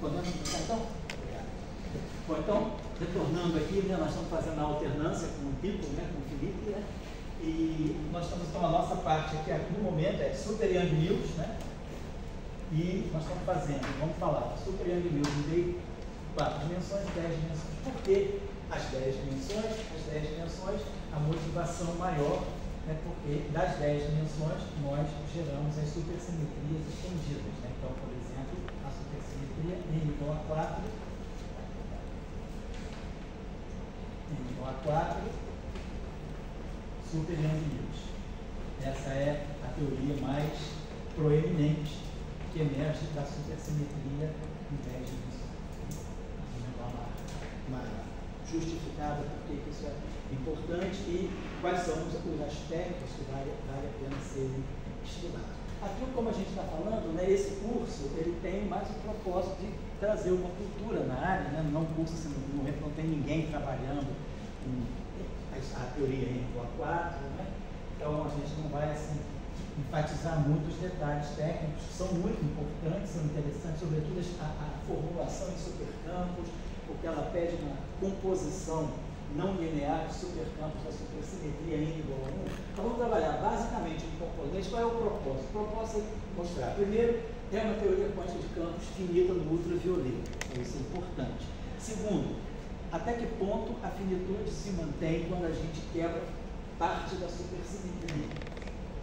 Podemos começar então? Bom, então, retornando aqui, né, nós estamos fazendo a alternância com o Pico, né, com o Felipe, né? E nós estamos, então, a nossa parte aqui no momento é Super Young Mills, né? E nós estamos fazendo, vamos falar, Super Young Mills de 4 dimensões e 10 dimensões. Por que as 10 dimensões? As 10 dimensões, a motivação maior, né, porque das 10 dimensões nós geramos as supersimetrias estendidas, né? Então, por exemplo, a supersimetria n igual a 4, n igual a 4, Super Young Mills. Essa é a teoria mais proeminente que emerge da supersimetria em 10 dimensões. Uma justificada por que isso é importante e quais são os aspectos que vale a pena serem estudados. Aqui, como a gente está falando, né, esse curso ele tem mais o propósito de trazer uma cultura na área, né, não curso assim, não tem ninguém trabalhando a teoria n igual a 4, né? Então a gente não vai assim, enfatizar muito os detalhes técnicos, que são muito importantes, são interessantes, sobretudo a formulação em supercampos, porque ela pede uma composição não linear de supercampos da supersimetria n igual a 1. Então vamos trabalhar basicamente em componentes. Qual é o propósito? O propósito é mostrar, primeiro, é uma teoria quântica de campos finita no ultravioleta, então isso é importante. Segundo, até que ponto a finitude se mantém quando a gente quebra parte da supersimetria?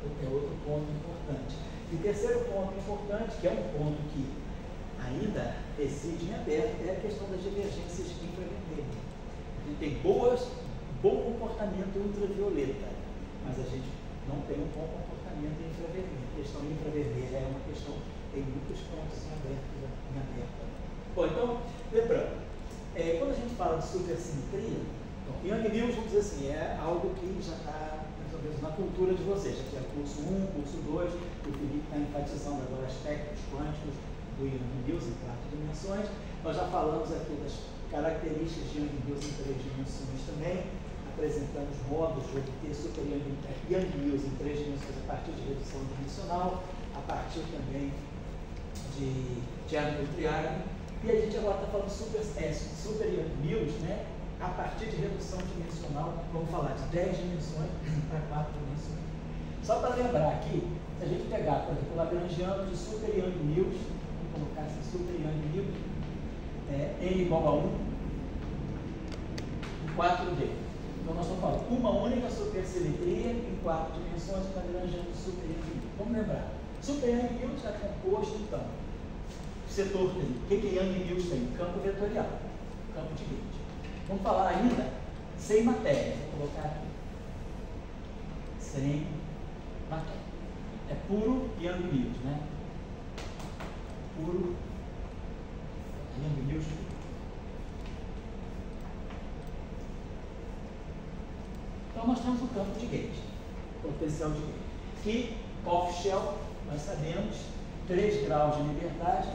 É outro ponto importante. E o terceiro ponto importante, que é um ponto que ainda reside em aberto, é a questão das divergências infravermelhas. A gente tem bom comportamento ultravioleta, mas a gente não tem um bom comportamento infravermelho. A questão infravermelha é uma questão que tem muitos pontos em aberto. Bom, então, lembrando, quando a gente fala de supersimetria, Young Mills, vamos dizer assim, é algo que já está mais ou menos na cultura de vocês. Já tinha curso 1, curso 2, o Felipe está enfatizando agora aspectos quânticos do Young Mills em 4 dimensões. Nós já falamos aqui das características de Young Mills em 3 dimensões também, apresentamos modos de obter Super Young Mills em 3 dimensões a partir de redução dimensional, a partir também de ângulo triângulo. E a gente agora está falando Super Young Mills, né? A partir de redução dimensional, vamos falar de 10 dimensões para 4 dimensões. Só para lembrar aqui, se a gente pegar, por exemplo, o Lagrangiano de Super Young Mills, vamos colocar assim, Super Young Mills, n igual a 1, em 4D. Então nós estamos falando uma única supersimetria em 4 dimensões, o Lagrangiano de Super Young Mills. Vamos lembrar, Super Young Mills está composto, então, setor tem. O que Young Mills tem? Campo vetorial, campo de Gauge. Vamos falar ainda sem matéria. Vou colocar aqui. Sem matéria. É puro Young Mills, né? Puro Young Mills. Então nós temos o campo de Gauge, potencial de Gauge. Que off-shell, nós sabemos, 3 graus de liberdade.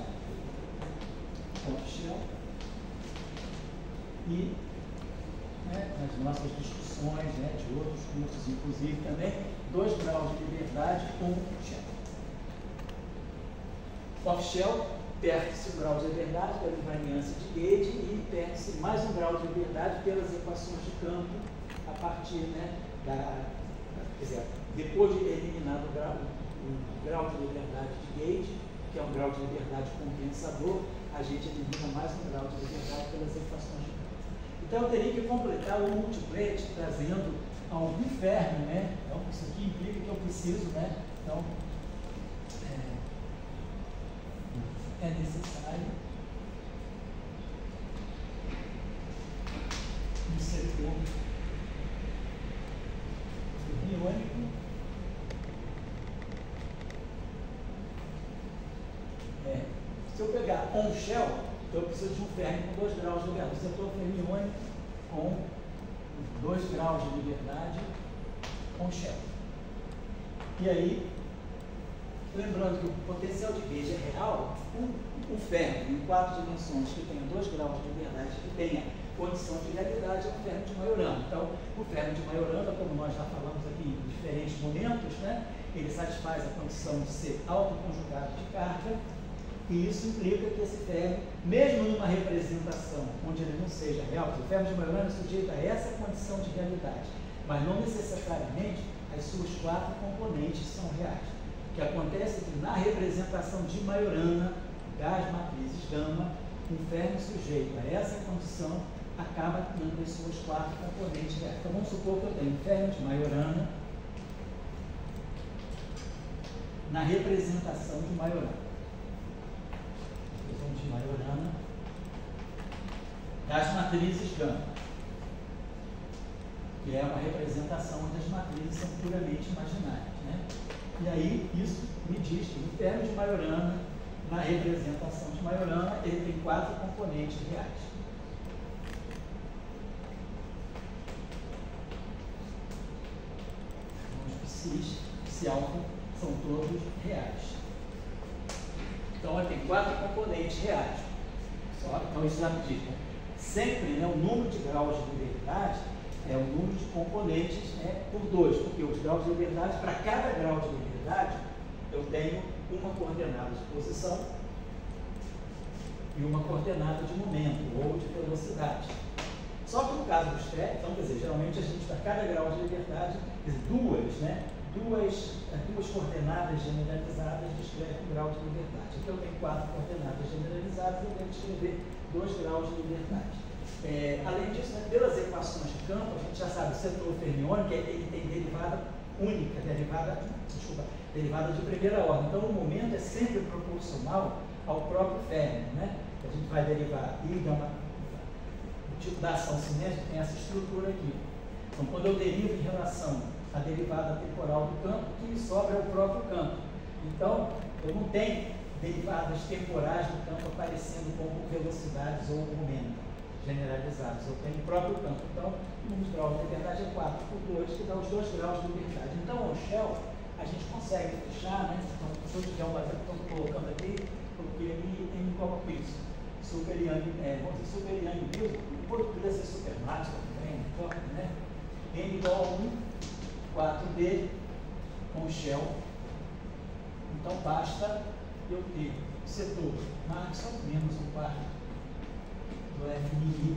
Off-shell. E nas nossas discussões, né, de outros cursos, inclusive também, 2 graus de liberdade com shell. Off-shell, perde-se um grau de liberdade pela invariância de Gauge e perde-se mais um grau de liberdade pelas equações de campo a partir, né, quer dizer, depois de eliminado o grau de liberdade de Gauge, que é um grau de liberdade compensador, a gente elimina mais um grau de liberdade pelas equações de campo. Então eu teria que completar o multiplet trazendo algum fermo, né? Então isso aqui implica que eu preciso, né? Então é necessário um setor fermiônico se eu pegar on shell, eu preciso de um fermo com 2 graus de liberdade. O setor fermiônico com 2 graus de liberdade on shell. E aí, lembrando que o potencial de Gauge é real, um fermo em 4 dimensões que tenha 2 graus de liberdade, que tenha condição de realidade, é um fermo de Majorana. Então, o fermo de Majorana, como nós já falamos aqui em diferentes momentos, né, ele satisfaz a condição de ser autoconjugado de carga E isso implica que esse verbo, mesmo numa representação onde ele não seja real, o verbo de Majorana é sujeito a essa condição de realidade, mas não necessariamente as suas 4 componentes são reais. O que acontece é que na representação de Majorana, das matrizes gama, um verbo sujeito a essa condição acaba tendo as suas 4 componentes reais. Então vamos supor que eu tenho um verbo de Majorana na representação de Majorana. De Majorana das matrizes gama, que é uma representação onde as matrizes são puramente imaginárias, né? E aí isso me diz que o verbo de Majorana, na representação de Majorana, ele tem 4 componentes reais. Os psis, psi alfa, são todos reais. Então, ele tem 4 componentes reais. Então, isso já me diz, né? Sempre, né, o número de graus de liberdade é o número de componentes por 2, porque os graus de liberdade, para cada grau de liberdade, eu tenho uma coordenada de posição e uma coordenada de momento ou de velocidade. Só que no caso dos três, então, quer dizer, geralmente a gente, para cada grau de liberdade, duas coordenadas generalizadas descrevem um grau de liberdade. Aqui eu tenho 4 coordenadas generalizadas, eu devo escrever 2 graus de liberdade. Além disso, né, pelas equações de campo, a gente já sabe, o setor fermiônico ele tem derivada única, derivada de primeira ordem. Então, o momento é sempre proporcional ao próprio fermo, né? A gente vai derivar I gama, o tipo da ação cinética tem essa estrutura aqui. Então, quando eu derivo em relação à derivada temporal do campo, o que me sobra é o próprio campo. Então, eu não tenho derivadas temporais do campo aparecendo como velocidades ou momento generalizados. Eu tenho o próprio campo. Então, o número de graus de liberdade é 4 por 2, que dá os 2 graus de liberdade. Então, o shell, a gente consegue fechar, né? Então, se eu tiver um vazio, estou colocando aqui, porque ele coloca isso. Super Yang, vamos dizer Super Yang mesmo, poderia ser supermática também, né? N igual a 1, 4D com shell. Então, basta eu ter setor máximo menos um quarto do F-min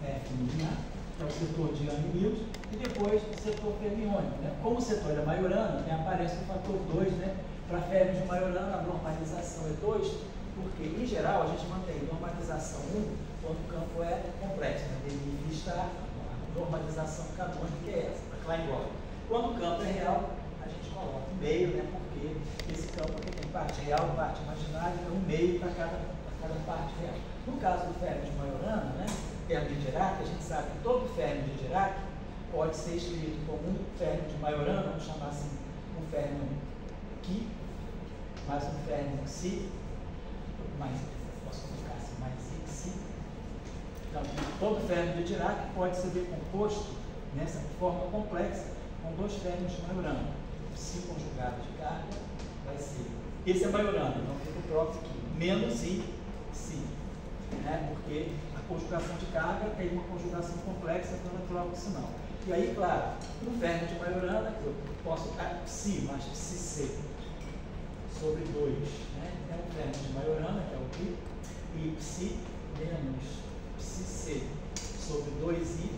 F-min, que é o setor de Young-Mills, e depois o setor fermiônico, né? Como o setor é Majorana, aparece o fator 2, né? Para ferros de Majorana, a normalização é 2, porque, em geral, a gente mantém normalização 1 quando o campo é complexo, né? Ele está a normalização canônica é essa, para Klein-Gordon. Quando o campo é real, a gente coloca um meio, né? Porque esse campo aqui tem parte real e parte imaginária, então um meio para cada parte real. No caso do ferro de Majorana, né? Ferro de Dirac, a gente sabe que todo ferro de Dirac pode ser escrito como um ferro de Majorana, vamos chamar assim, um ferro Ki, mais um ferro Xi, mais, posso colocar assim, mais Xi. Então, todo ferro de Dirac pode ser decomposto nessa forma complexa com 2 ferros de Majorana. Psi conjugado de carga vai ser, esse é Majorana, então fica o próprio aqui, menos I, Xi, né? Porque a conjugação de carga tem uma conjugação complexa pela troca de sinal. E aí, claro, no ferro de Majorana, eu posso dar Psi mais Psi C sobre 2, né? É um ferro de Majorana, que é o Pi, e Psi menos Psi C sobre 2I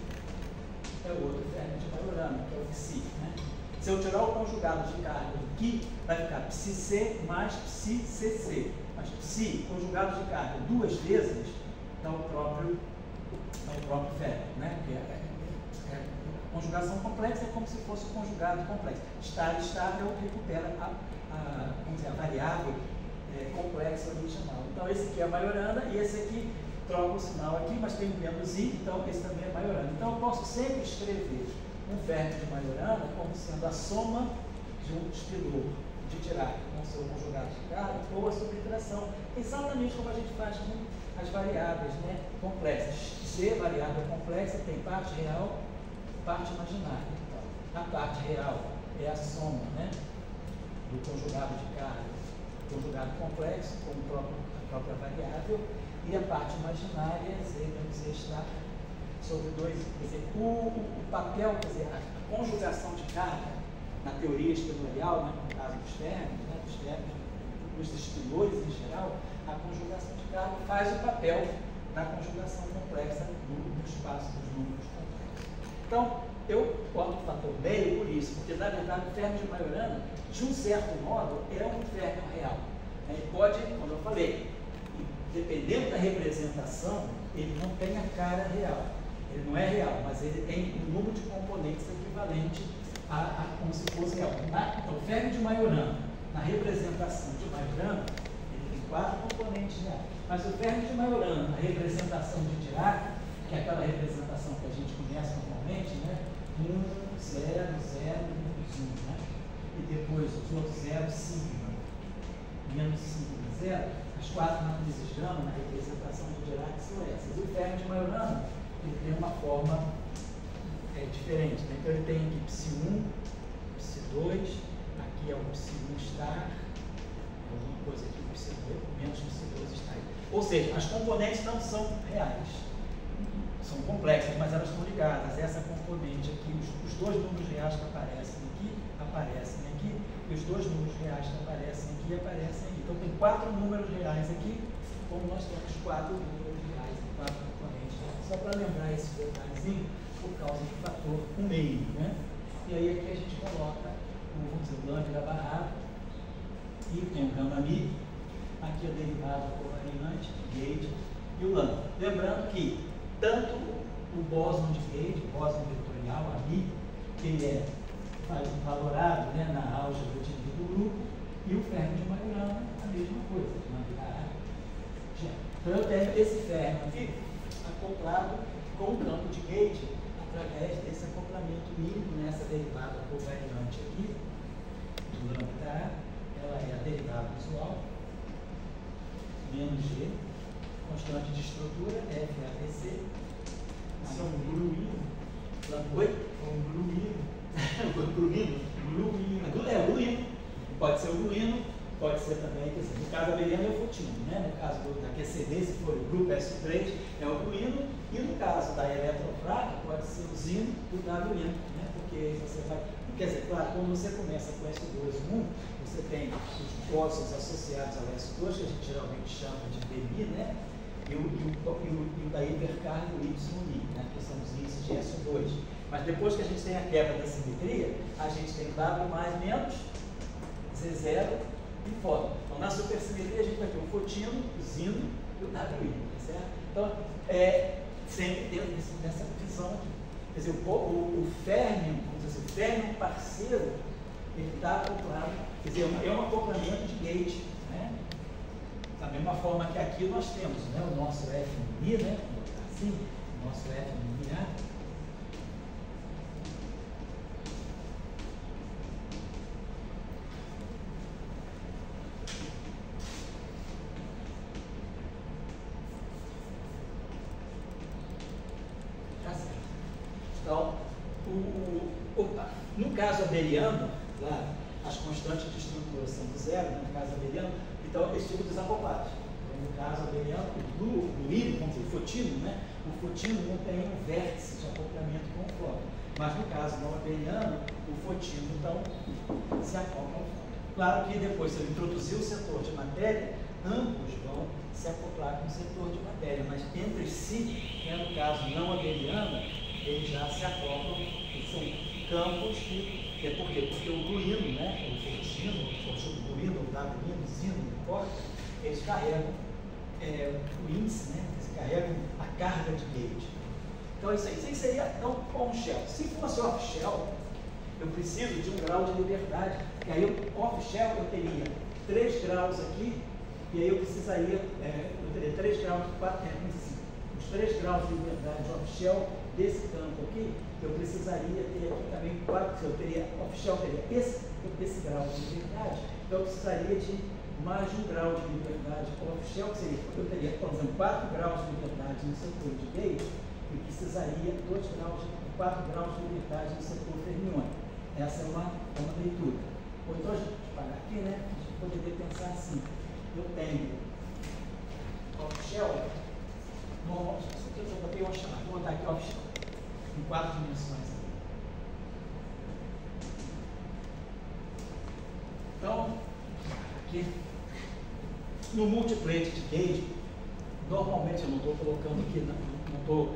é o outro ferro de Majorana, que é o Psi, né? Se eu tirar o conjugado de carga do Ki, vai ficar Psi C mais Psi CC. Mas Psi, conjugado de carga 2 vezes, dá o próprio ferro, né? Porque conjugação complexa é como se fosse um conjugado complexo. Estável recupera vamos dizer, a variável complexa original. Então, esse aqui é a Majorana e esse aqui troca o sinal aqui, mas tem menos I, então esse também é Majorana. Então, eu posso sempre escrever um ferro de Majorana como sendo a soma de um espilor de Dirac com seu conjugado de carga ou a subtração, exatamente como a gente faz com as variáveis, né, complexas. Se variável complexa tem parte real, parte imaginária. Então, a parte real é a soma, né, do conjugado de carga, conjugado complexo com a própria variável, e a parte imaginária, vamos dizer, está sobre 2. Quer dizer, o papel, quer dizer, a conjugação de carga na teoria espelorial, né, no caso dos termos, dos espinores em geral, a conjugação de cargo faz o papel da conjugação complexa no espaço dos números complexos. Então, eu boto o fator meio por isso, porque na verdade o fermo de Majorana, de um certo modo, é um fermo real. Ele pode, como eu falei, dependendo da representação, ele não tem a cara real. Ele não é real, mas ele tem um número de componentes equivalente a como se fosse real. Então, o fermo de Majorana, na representação de Majorana, ele tem 4 componentes reais. Mas o fermo de Majorana, na representação de Dirac, que é aquela representação que a gente conhece normalmente, né? 1, 0, 0, 1, né? E depois os outros 0, sigma, menos sigma, 0. As 4 matrizes gama na representação de Dirac são essas. E o fermo de Majorana, ele tem uma forma diferente. Né? Então ele tem aqui psi1, psi2, aqui é o psi1 star, alguma coisa aqui, psi2, menos psi2 star. Ou seja, as componentes não são reais. São complexas, mas elas estão ligadas. Essa componente aqui, os 2 números reais que aparecem aqui, e os 2 números reais que aparecem aqui, aparecem aqui. Então tem 4 números reais aqui, como nós temos 4 números reais e 4 componentes. Só para lembrar esse detalhezinho, por causa do fator 1/2, né? E aí aqui a gente coloca o lambda barrado, e tem o gama mi, aqui a derivada covariante, gauge, e o lambda. Lembrando que tanto o bóson de gauge, o bóson vetorial, a mi, ele é valorado, né, na álgebra de nível do grupo, e o fermo de Majorana, a mesma coisa, então eu tenho esse fermo aqui acoplado com o campo de gauge através desse acoplamento mínimo nessa derivada covariante aqui do lambda, ela é a derivada usual, menos g, constante de estrutura, FABC. Isso é um gruíno. Oi? Um gruíno. Gruíno? É, gruíno. Pode ser o gruíno, pode ser também, quer dizer, no caso abeliano é o fotino, né? No caso da QCD, se for o grupo S3, é o gruíno, e no caso da eletrofraca, pode ser o zino e o WN, né? Porque você vai. Quer dizer, claro, quando você começa com S2 1, você tem os bósons associados ao S2, que a gente geralmente chama de BMI, né? E o da hipercarga, o YI, né? Que são os índices de S2. Mas depois que a gente tem a quebra da simetria, a gente tem W mais menos, Z0 e fóton. Então, na supersimetria, a gente vai ter o fotino, o zino e o WI, tá certo? Então, sempre dentro dessa visão aqui. Quer dizer, o férmio, vamos dizer assim, o férmio parceiro, ele está acoplado, quer dizer, é um acoplamento de gauge, né? Da mesma forma que aqui nós temos, né, o nosso F mi, né? Assim, o nosso F mi A. Então, no caso abeliano, claro, as constantes de estrutura são do zero, né, no caso abeliano, então eles ficam desacoplados. Então, no caso abeliano, o fluido, vamos dizer, o fotino, né, o fotino não tem um vértice de acoplamento com o fóton. Mas no caso não abeliano, o fotino, então, se acopla ao fóton. Claro que depois, se eu introduzir o setor de matéria, ambos vão se acoplar com o setor de matéria, mas entre si, né, no caso não abeliano, eles já se acoplam, e são campos que, por quê? Porque o gruíno, né, o fotino, o gruíno, o WIno, o zino, não importa, eles carregam o índice, né, eles carregam a carga de gauge. Então isso aí seria on-shell. Se fosse off-shell, eu preciso de um grau de liberdade, e aí off-shell eu teria 3 graus aqui, e aí eu precisaria, eu teria 3 graus de 4, os 3 graus de liberdade off-shell desse campo aqui, eu precisaria ter aqui também 4, eu teria, off-shell teria esse grau de liberdade, então eu precisaria de mais de um grau de liberdade off-shell, que seria, eu teria, por exemplo, 4 graus de liberdade no setor de gauge, e precisaria 4 graus de liberdade no setor fermiônico. Essa é uma leitura. Ou então a gente parar aqui, né? A gente poderia pensar assim, eu tenho off-shell, isso aqui eu botei off-shell, vou botar aqui off-shell, em 4 dimensões. Então, aqui, No multiplate de gauge, normalmente eu não estou colocando aqui, não estou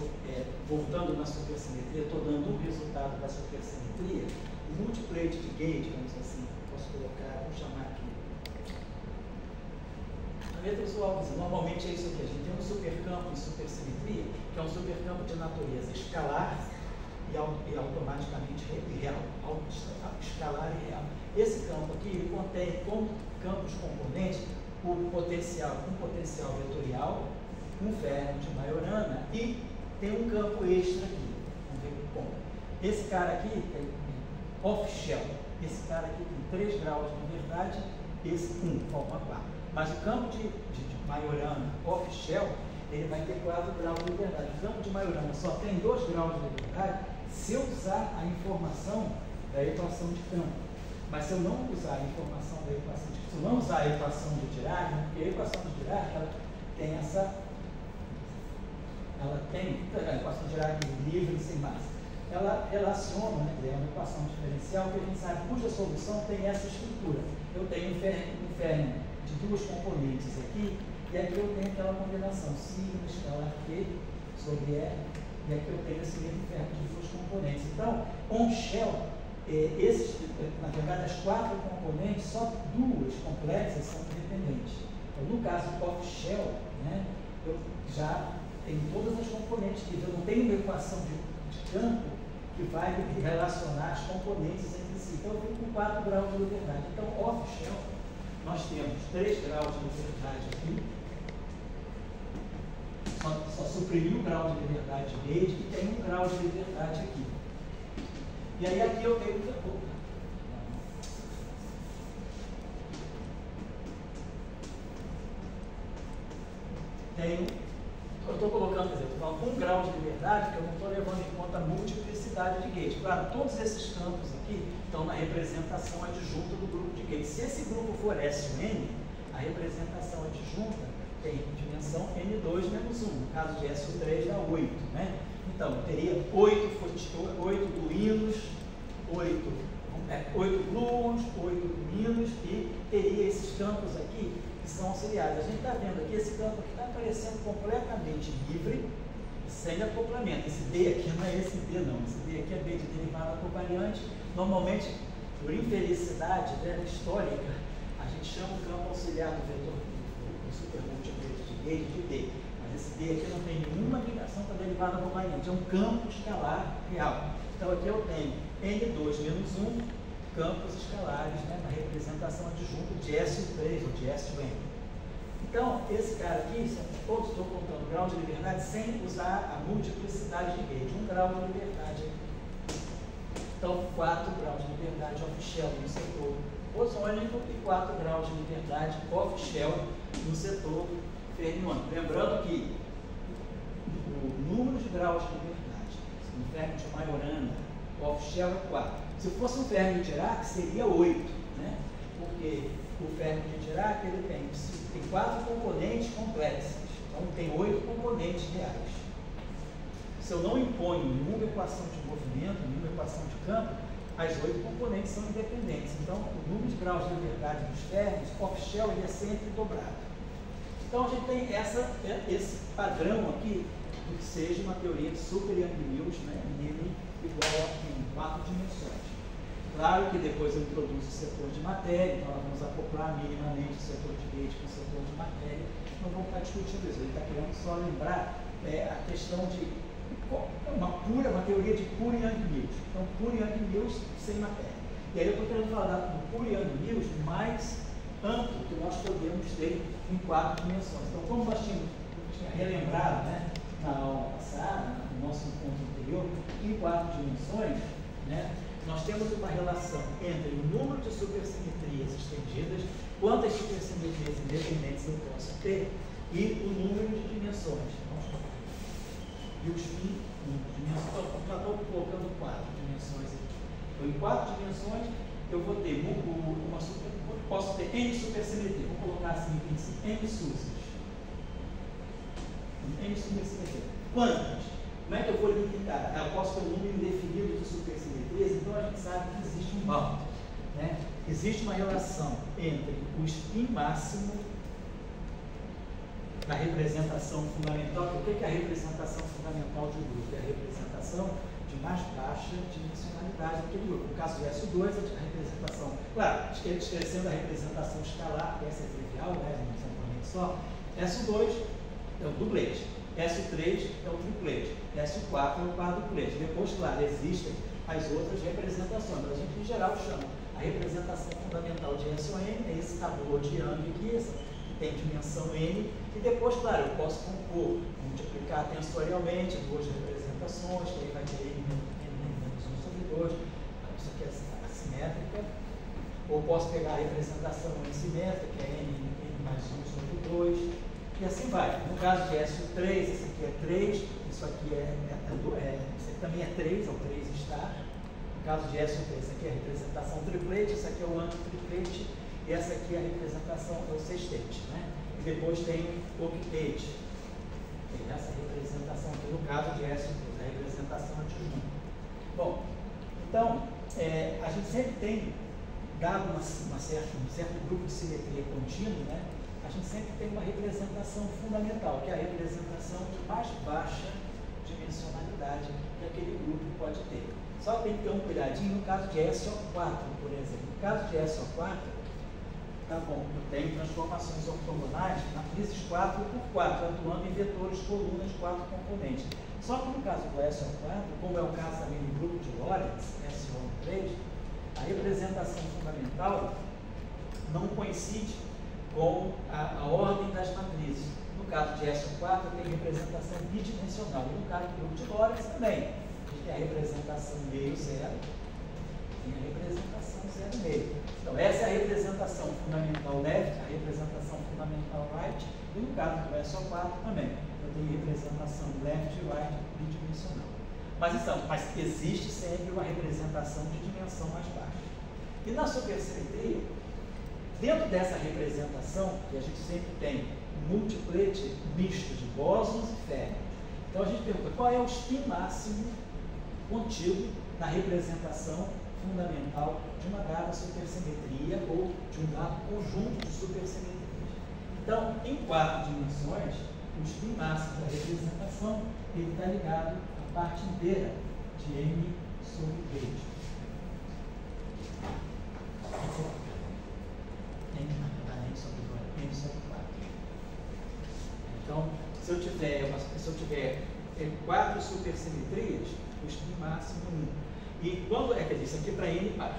voltando na supersimetria, estou dando o resultado da supersimetria. O multiplate de gauge, vamos dizer assim, posso colocar, vou chamar aqui. A letra usual, normalmente é isso aqui, a gente tem um supercampo em supersimetria, que é um supercampo de natureza escalar e automaticamente real, escalar e real. Esse campo aqui ele contém como campos componentes um potencial vetorial, um fermo de Majorana e tem um campo extra aqui. Vamos ver como. Esse cara aqui tem off-shell. Esse cara aqui tem 3 graus de liberdade, esse 1,4. Mas o campo de Majorana off-shell, ele vai ter 4 graus de liberdade. O campo de Majorana só tem 2 graus de liberdade se eu usar a informação da equação de campo. Mas se eu não usar a informação da equação de campo, se eu não usar a equação de Dirac, porque a equação de Dirac ela tem a equação de Dirac livre sem massa. Ela relaciona, né, é uma equação diferencial que a gente sabe cuja solução tem essa estrutura. Eu tenho um fermo de 2 componentes aqui, e aqui eu tenho aquela combinação sigma escalar Q sobre R, e aqui eu tenho esse mesmo fermo de 2 componentes. Então, on-shell, na verdade, as 4 componentes, só 2 complexas são independentes. Então, no caso do off-shell, né, eu já tenho todas as componentes que eu não tenho uma equação de campo que vai relacionar as componentes entre si. Então, eu fico com 4 graus de liberdade. Então, off-shell, nós temos 3 graus de liberdade aqui, só suprimiu o grau de liberdade de gauge e tem 1 grau de liberdade aqui. E aí aqui eu tenho eu estou colocando, quer dizer, estou falando 1 grau de liberdade, porque eu não estou levando em conta a multiplicidade de gauge. Claro, todos esses campos aqui estão na representação adjunta do grupo de gauge. Se esse grupo for SN, a representação adjunta tem dimensão N2 menos 1. No caso de SU3 dá 8, né? Então, eu teria 8 gluínos, 8 gluons, 8 gluínos e teria esses campos aqui que são auxiliares. A gente está vendo aqui, esse campo aqui está aparecendo completamente livre, sem acoplamento. Esse D aqui não é esse D não, esse D aqui é B de derivada covariante. Normalmente, por infelicidade, né, histórica, a gente chama o campo auxiliar do vetor do supermultiplete de gauge de D. Mas esse D aqui não tem nenhuma ligação com a derivada covariante, é um campo escalar real. Então aqui eu tenho N2 menos 1 campos escalares, né, na representação adjunta de SU3 ou de SUN. Então, esse cara aqui, todos estou contando grau de liberdade sem usar a multiplicidade de gauge. 1 grau de liberdade. Então, 4 graus de liberdade off-shell no setor ozônico e 4 graus de liberdade off-shell no setor fermiônico. Lembrando que o número de graus de liberdade no fermo de Majorana off-shell é 4. Se fosse um fermo de Dirac, seria 8, né? Porque o fermo de Dirac ele tem 4 componentes complexos, então tem 8 componentes reais. Se eu não imponho nenhuma equação de movimento, nenhuma equação de campo, as 8 componentes são independentes. Então, o número de graus de liberdade dos fermos, off-shell, ele é sempre dobrado. Então, a gente tem esse padrão aqui do que seja uma teoria de super Yang-Mills, né? N igual a 4 dimensões. Claro que depois eu introduzo o setor de matéria, então nós vamos acoplar minimamente o setor de gauge com o setor de matéria. Não vamos estar discutindo isso, ele está querendo só lembrar a questão de uma teoria de pure Yang-Mills. Então, pure Yang-Mills sem matéria. E aí eu estou querendo falar do pure Yang-Mills mais amplo que nós podemos ter em 4 dimensões. Então, como nós tínhamos relembrado, né, na aula passada, no nosso encontro anterior, em 4 dimensões, né, nós temos uma relação entre o número de supersimetrias estendidas, quantas supersimetrias independentes eu posso ter, e o número de dimensões. E os dimensões, já estou colocando 4 dimensões aqui. Então, em 4 dimensões, eu vou ter posso ter N supersimetria, vou colocar assim, N SUSs. N supersimetria. Quantas? Como é que eu vou limitar? Eu posso ter um número indefinido de supersimetrias, então a gente sabe que existe um bound, né? Existe uma relação entre o spin máximo da representação fundamental. O que é a representação fundamental de um grupo? É a representação de mais baixa dimensionalidade daquele grupo. No caso do S2, a representação, claro, esquecendo a representação escalar, que essa é trivial, né, não é um só. S2 é o duplete, S3 é o triplete, S4 é o quadruplete. Depois, claro, existem as outras representações, mas a gente em geral chama a representação fundamental de S ou N, é esse tabulador de Young aqui, essa que tem dimensão N, e depois, claro, eu posso compor, multiplicar tensorialmente duas representações, que aí vai ter N menos 1 sobre 2, isso aqui é assimétrica, ou posso pegar a representação assimétrica, que é N mais 1 sobre 2, e assim vai. No caso de S3, esse aqui é 3, isso aqui esse aqui também é 3, é o 3 estar. No caso de S3, essa aqui é a representação triplete, essa aqui é o antitriplete, e essa aqui é a representação do sextete, né? E depois tem o octete, tem essa representação aqui, no caso de S3, a representação adjunta. Bom, então, a gente sempre tem, dado um certo grupo de simetria contínua, né? A gente sempre tem uma representação fundamental, que é a representação de mais baixa dimensionalidade que aquele grupo pode ter. Só tem que ter um cuidadinho no caso de SO4, por exemplo. No caso de SO4, tá bom, eu tenho transformações ortogonais, matrizes 4x4, atuando em vetores colunas 4 componentes. Só que no caso do SO4, como é o caso também do grupo de Lorentz, SO3, a representação fundamental não coincide com a ordem das matrizes. No caso de SO4, tem representação bidimensional. E no caso do grupo de Lorentz também. A gente tem a representação meio zero e a representação 0,5. Então, essa é a representação fundamental left, a representação fundamental right, e no caso do SO4 também. Eu tenho representação left e right bidimensional. Mas existe sempre uma representação de dimensão mais baixa. E na supersimetria, dentro dessa representação, que a gente sempre tem um multiplete misto de bósons e férmions. Então a gente pergunta qual é o spin máximo contido na representação fundamental de uma dada supersimetria ou de um dado conjunto de supersimetrias. Então, em 4 dimensões, o spin máximo da representação está ligado à parte inteira de M sobre 3. N sobre 4. Então, se eu tiver 4 supersimetrias, o spin máximo é 1. E quando quer dizer, isso aqui é para N par.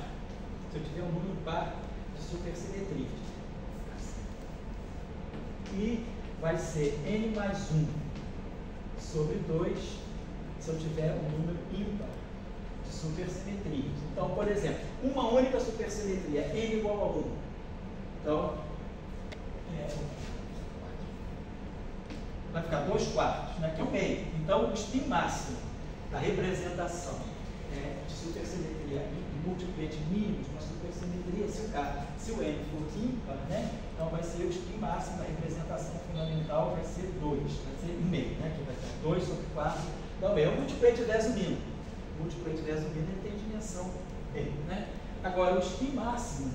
Se eu tiver um número par de supersimetrias, e vai ser N mais 1 sobre 2 se eu tiver um número ímpar de supersimetrias. Então, por exemplo, uma única supersimetria, N igual a 1. Então, vai ficar 2 quartos, né, que é o meio. Então, o spin máximo da representação de supersimetria e múltiplete mínimo de uma supersimetria, se o N for ímpar, né, então vai ser o spin máximo da representação fundamental, vai ser 2, vai ser meio, né, que vai ser 2 sobre 4. Então, é o múltiplete 10 unino. O múltiplete 10 unino ele tem dimensão meio, né? Agora, o spin máximo,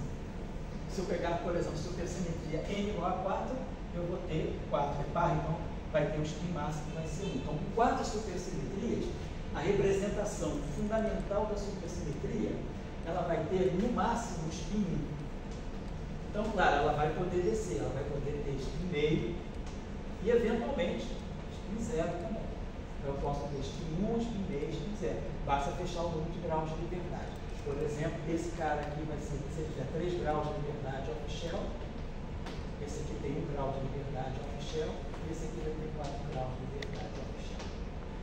se eu pegar, por exemplo, supersimetria N igual a 4, eu vou ter 4 é par, então vai ter o spin máximo que vai ser 1. Então, com 4 supersimetrias, a representação fundamental da supersimetria, ela vai ter no máximo o spin 1. Então, claro, ela vai poder descer, ela vai poder ter spin meio e, eventualmente, spin 0 também. Então, eu posso ter spin 1, spin meio, spin 0. Basta fechar o número de graus de liberdade. Por exemplo, esse cara aqui vai ser, se ele tiver 3 graus de liberdade off-shell, esse aqui tem 1 grau de liberdade off-shell, e esse aqui vai ter 4 graus de liberdade off-shell.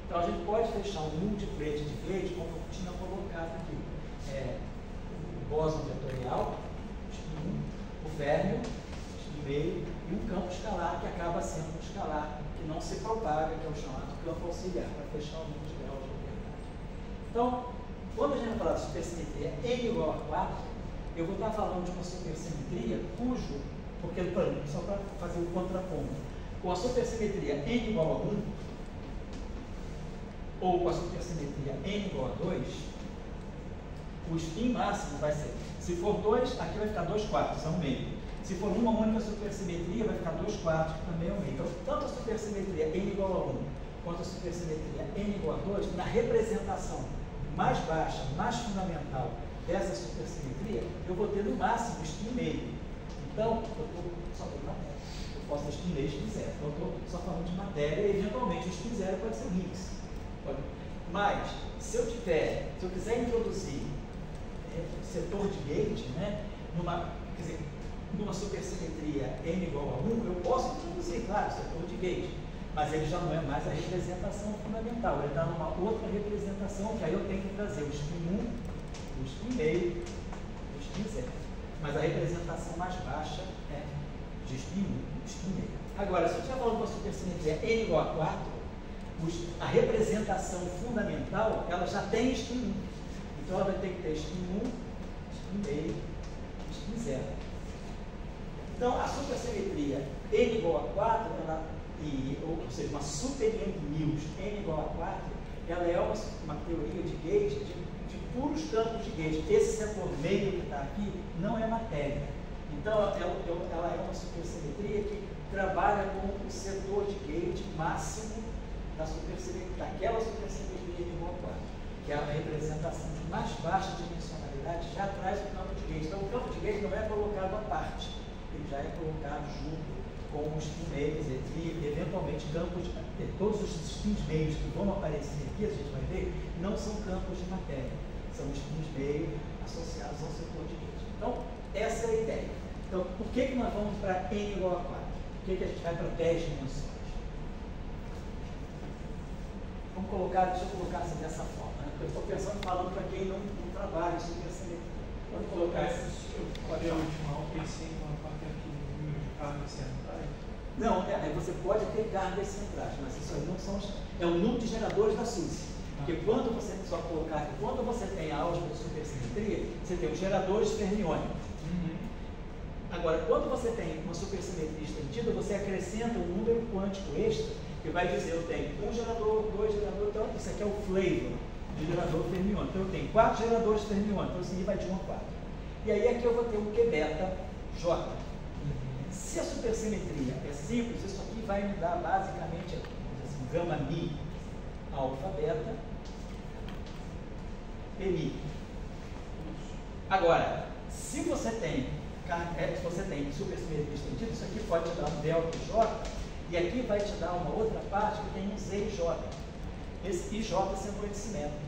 Então, a gente pode fechar um múltiplete de Clade, como eu tinha colocado aqui. O bóson vetorial, o férmio, o meio, e um campo escalar, que acaba sendo um escalar que não se propaga, que é o chamado campo auxiliar, para fechar o número de graus de liberdade. Então, quando a gente vai falar de supersimetria N igual a 4, eu vou estar falando de uma supersimetria cujo, porque, por exemplo, só para fazer o contraponto, com a supersimetria N igual a 1, ou com a supersimetria N igual a 2, o spin máximo vai ser, se for 2, aqui vai ficar 2 quartos, é um meio. Se for uma única supersimetria, vai ficar 2 quartos, que também é o meio. Então, tanto a supersimetria n igual a 1, quanto a supersimetria n igual a 2, na representação mais baixa, mais fundamental dessa supersimetria, eu vou ter no máximo spin meio. Então, eu estou só falando de matéria. Eu posso ter spin meio e spin zero. Então, eu estou só falando de matéria e, eventualmente, o spin zero pode ser o Higgs. Mas, se eu quiser introduzir setor de gate, né, numa supersimetria n igual a 1, eu posso introduzir, claro, setor de gate, mas ele já não é mais a representação fundamental, ele está numa outra representação, que aí eu tenho que trazer o spin 1, o spin meio, o spin zero. Mas a representação mais baixa é de spin 1, spin meio. Agora, se eu estiver falando de uma supersimetria n igual a 4, a representação fundamental, ela já tem spin 1. Então, ela vai ter que ter spin 1, spin meio, spin zero. Então, a supersimetria n igual a 4, ou seja, uma super Young Mills n igual a 4, ela é uma teoria de gauge, de puros campos de gauge. Esse setor meio que está aqui não é matéria. Então, ela é uma supersimetria que trabalha com o setor de gauge máximo daquela supersimetria n igual a 4, que é a representação de mais baixa dimensionalidade, já traz o campo de gauge. Então, o campo de gauge não é colocado à parte, ele já é colocado junto com os spin meios e, eventualmente, todos os spins meios que vão aparecer aqui, a gente vai ver, não são campos de matéria, são spins meios associados ao setor de gauge. Então, essa é a ideia. Então, por que nós vamos para n igual a 4? Por que a gente vai para 10 dimensões? Deixa eu colocar assim dessa forma, né? Porque eu estou pensando, falando para quem não trabalha em supersimetria. Vamos colocar assim. Pode a última aula, pensei em uma parte aqui do número de cargas centrais. Não, você pode ter cargas centrais, mas isso aí não são. É o número de geradores da SUSE. Porque quando você só colocar, quando você tem a álgebra de supersimetria, você tem os geradores fermiônicos. Agora, quando você tem uma supersimetria estendida, você acrescenta um número quântico extra que vai dizer, eu tenho um gerador, 2 geradores, então isso aqui é o flavor de gerador fermiônico. Então eu tenho 4 geradores fermiônicos, então isso aqui vai de 1 a 4. E aí aqui eu vou ter um Q beta J. Se a supersimetria é simples, isso aqui vai me dar basicamente assim, gama mi alfa beta mi. Agora, se você tem supersimetria estendida, isso aqui pode te dar um delta J. E aqui vai te dar uma outra parte que tem um ZIJ. Esse IJ sendo o cimento.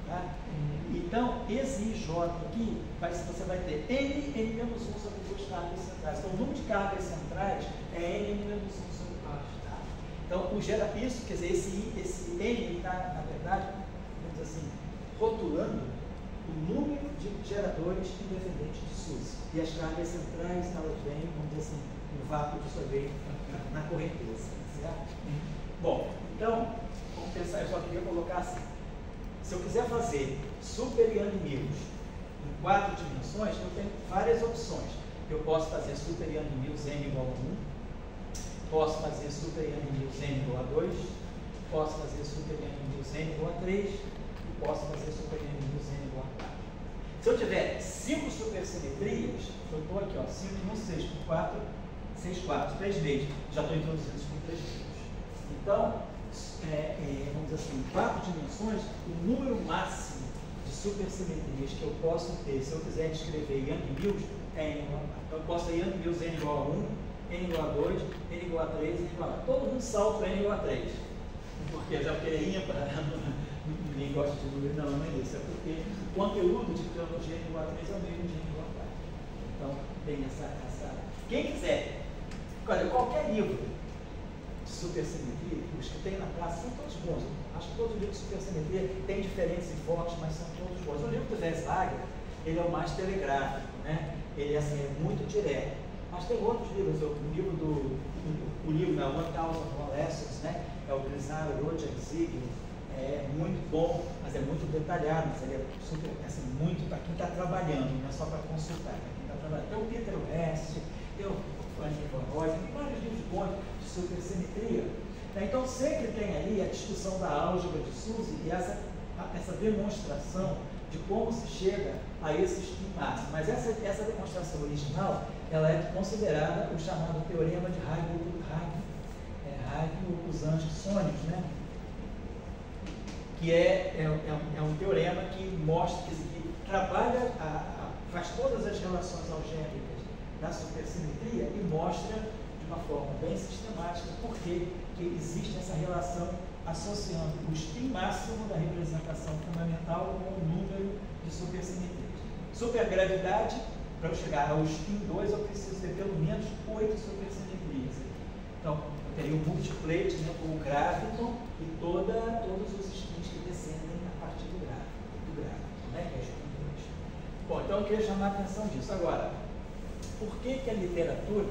Tá? Então, esse IJ aqui, você vai ter N-1 sobre 2 cargas centrais. Então, o número de cargas centrais é N-1 sobre 2. Tá? Então, isso, quer dizer, esse N está, na verdade, vamos dizer assim, rotulando o número de geradores independentes de SUSE. E as cargas centrais, elas vêm, vamos dizer assim, no vácuo dissolvente na correnteza, certo? Bom, então, vamos pensar, eu só queria colocar assim, se eu quiser fazer super Young Mills em 4 dimensões, eu tenho várias opções. Eu posso fazer super Young Mills n igual a 1, posso fazer super Young Mills n igual a 2, posso fazer super Young Mills n igual a 3 e posso fazer super Young Mills n igual a 4. Se eu tiver 5 supersimetrias, eu estou aqui, ó, 5 no 6 por 4, 6 quartos, 3 vezes. Já estou introduzindo isso com 3 vezes. Então, vamos dizer assim, em 4 dimensões, o número máximo de supersimetrias que eu posso ter, se eu quiser descrever Young Mills, é n igual a 4. Então, eu posso ter Young Mills n igual a 1, n igual a 2, n igual a 3, n igual a 4. Todo mundo salta n igual a 3. Porque já porque é ímpar, ninguém gosta de número. Não, não é isso. É porque o conteúdo de campo de n igual a 3 é o mesmo de n igual a 4. Então, tem essa. Quem quiser, olha, qualquer livro de supersimetria, os que tem na praça são todos bons. Acho que todos os livros de supersimetria têm diferentes e fortes, mas são todos bons. O livro do Westlager, ele é o mais telegráfico, né? Ele assim, é muito direto. Mas tem outros livros, o livro da 1000 Lessons, né? É o Grisaro Roger Ziegler, é muito bom, mas é muito detalhado, mas ele é super, assim, muito para quem está trabalhando, não é só para consultar, para quem está trabalhando. Tem o Peter West, tem o Franklin Van Roy, tem vários livros bons de supersimetria. Então sempre tem ali a discussão da álgebra de SUSE e essa demonstração de como se chega a esse spin máximo. Mas essa demonstração original, ela é considerada o chamado teorema de Hagg-Usan sônicos, né? Que é um teorema que mostra, que trabalha, faz todas as relações algébricas da supersimetria e mostra de uma forma bem sistemática por que existe essa relação associando o spin máximo da representação fundamental com o número de supersimetrias. Supergravidade, para eu chegar ao spin 2, eu preciso ter pelo menos 8 supersimetrias. Então, eu teria o multiplate, né, com o graviton e todos os spins que descendem a partir do graviton, né, que é spin 2. Bom, então eu queria chamar a atenção disso. Agora, por que a literatura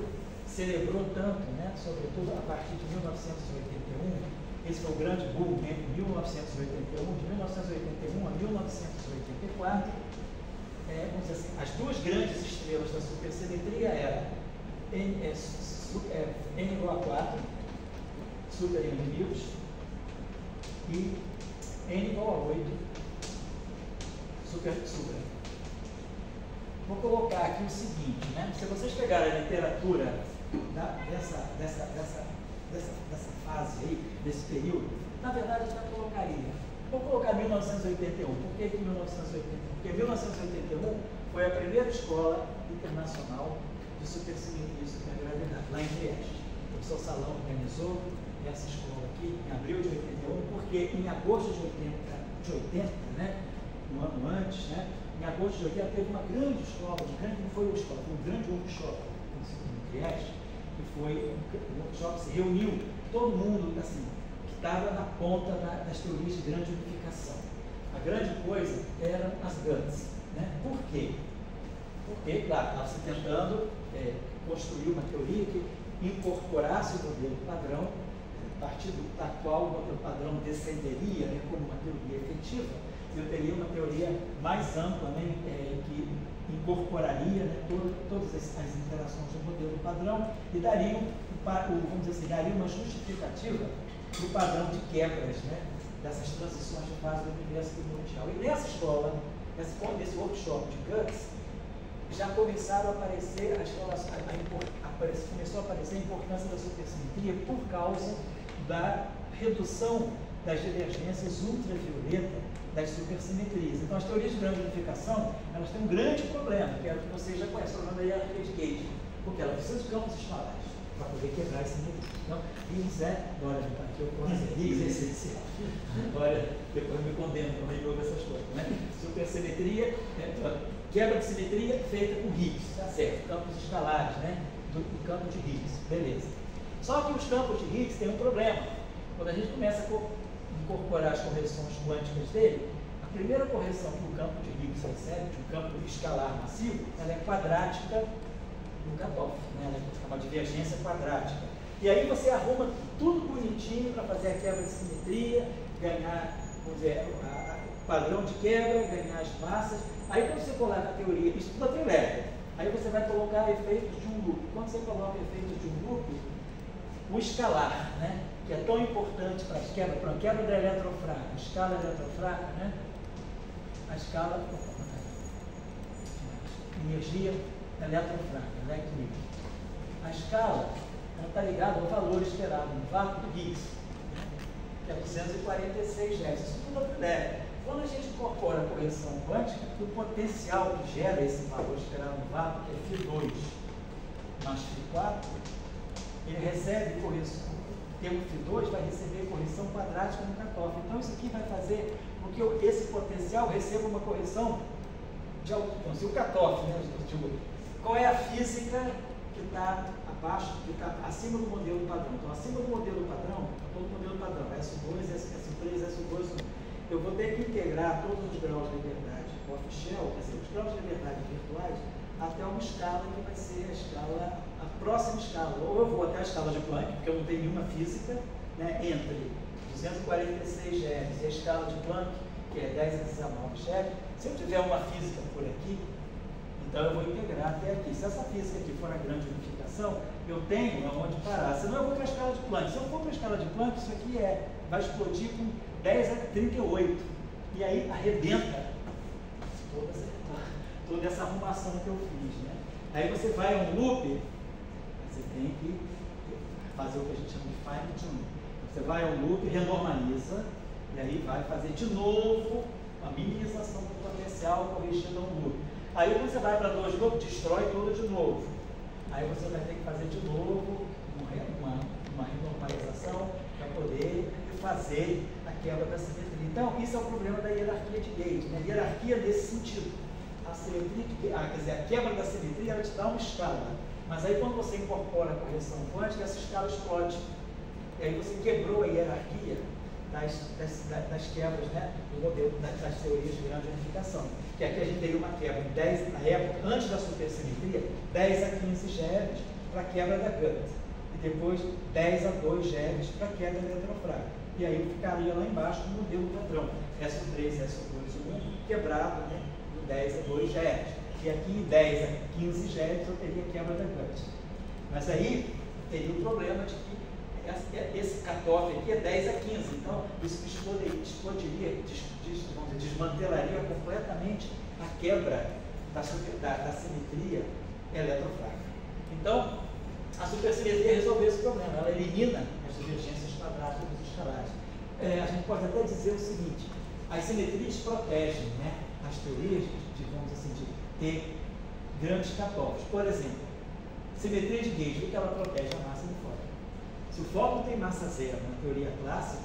celebrou tanto, né, sobretudo a partir de 1981, esse foi o grande boom entre 1981, de 1981 a 1984, vamos dizer assim, as duas grandes estrelas da supersimetria eram N igual a 4, super-inimigos, e N igual a 8, super. Vou colocar aqui o seguinte, né? Se vocês pegarem a literatura dessa fase aí, desse período, na verdade eu já colocaria. Vou colocar 1981. Por que 1981? Porque 1981 foi a primeira escola internacional de supersimetria e supergravidade, lá em Trieste. O professor Salão organizou essa escola aqui em abril de 81, porque em agosto de 80, né, um ano antes, né, em agosto de 80 teve uma grande escola, não foi uma escola, foi um grande workshop em Trieste, que foi um workshop que se reuniu todo mundo assim, que estava na ponta das teorias de grande unificação. A grande coisa eram as GUTs. Né? Por quê? Porque, claro, estava se tentando construir uma teoria que incorporasse o modelo padrão, a partir da qual o modelo padrão descenderia, né, como uma teoria efetiva. Eu teria uma teoria mais ampla, né, que incorporaria, né, todas as interações do modelo padrão e daria, vamos dizer assim, daria uma justificativa para o padrão de quebras, né, dessas transições de fase do universo primordial. E nessa escola, nesse workshop de GUTS, já começaram a aparecer começou a aparecer a importância da supersimetria por causa da redução das divergências ultravioleta das supersimetrias. Então, as teorias de grande unificação, elas têm um grande problema, que é o que vocês já conhecem, o problema da hierarquia de Gage, porque ela precisa de campos escalares para poder quebrar esse nível. Então, Higgs Dória já está aqui, eu posso dizer, Higgs é essencial. Dória, depois me condena também de essas coisas, né? Supersimetria, quebra de simetria feita com Higgs, tá certo? Campos escalares, né? Do campo de Higgs, beleza. Só que os campos de Higgs têm um problema. Quando a gente começa a incorporar as correções quânticas dele, a primeira correção que o campo de Higgs recebe, de um campo escalar massivo, ela é quadrática no cutoff, né? Ela é uma divergência quadrática. E aí você arruma tudo bonitinho para fazer a quebra de simetria, ganhar, vamos dizer, o padrão de quebra, ganhar as massas. Aí quando você coloca a teoria, isso tudo tem leve. Aí você vai colocar efeitos de um grupo. Quando você coloca efeitos de um grupo, o escalar, né, que é tão importante para a quebra da eletrofraca, a escala eletrofraca, né, a escala, energia eletrofraca, electronegative. A escala está ligada ao valor esperado no vácuo do Higgs, que é 246 Hz. Isso tudo é leve. Quando a gente incorpora a correção quântica, o potencial que gera esse valor esperado no vácuo, que é Φ2 mais Φ4, ele recebe correção. O termo Φ2 vai receber correção quadrática no cutoff. Então, isso aqui vai fazer com que esse potencial receba uma correção de altura. Então, se o cutoff, né, qual é a física que está abaixo, que está acima do modelo padrão? Então, acima do modelo padrão, todo modelo padrão, S2, S3, S2, eu vou ter que integrar todos os graus de liberdade off-shell, quer dizer, os graus de liberdade virtuais, até uma escala que vai ser a próxima escala. Ou eu vou até a escala de Planck, porque eu não tenho nenhuma física, né, entre 246 Hz e a escala de Planck, que é 10 a 19 Hz. Se eu tiver uma física por aqui, então eu vou integrar até aqui. Se essa física aqui for a grande unificação, eu tenho aonde parar. Senão eu vou para a escala de Planck. Se eu for para a escala de Planck, isso aqui vai explodir com 10 a 38. E aí arrebenta toda essa arrumação que eu fiz, né? Aí você vai a um loop, você tem que fazer o que a gente chama de fine tuning. Você vai a um loop, renormaliza, e aí vai fazer de novo a minimização do potencial corrigindo um loop. Aí você vai para 2 loops, destrói tudo de novo. Aí você vai ter que fazer de novo uma renormalização para poder fazer a quebra da simetria. Então, isso é o problema da hierarquia de gate, né? Hierarquia nesse sentido. A simetria, quer dizer, a quebra da simetria, ela te dá uma escala. Mas aí quando você incorpora a correção quântica, essa escala explode. E aí você quebrou a hierarquia das quebras, né, do modelo, das teorias de grande unificação. Que aqui a gente teria uma quebra em 10, na época, antes da supersimetria, 10 a 15 GeVs para a quebra da Gutt. E depois 10 a 2 GeVs para a quebra da eletrofrágil. E aí ficaria lá embaixo no modelo padrão. SO3, SO2, 1 quebrado, né, em 10 a 2 GeVs. E aqui em 10 a 15 GeVs eu teria a quebra da Gutt. Mas aí teria o problema de que esse cutoff aqui é 10 a 15, então isso explodiria, desmantelaria completamente a quebra da simetria eletrofrágil. Então, a supersimetria resolveu esse problema, ela elimina as divergências quadráticas dos escalares. A gente pode até dizer o seguinte: as simetrias protegem, né, as teorias vamos assim, de ter grandes cutoffs. Por exemplo, simetria de gauge, o que ela protege? A massa do fóton. Se o fóton tem massa zero na teoria clássica,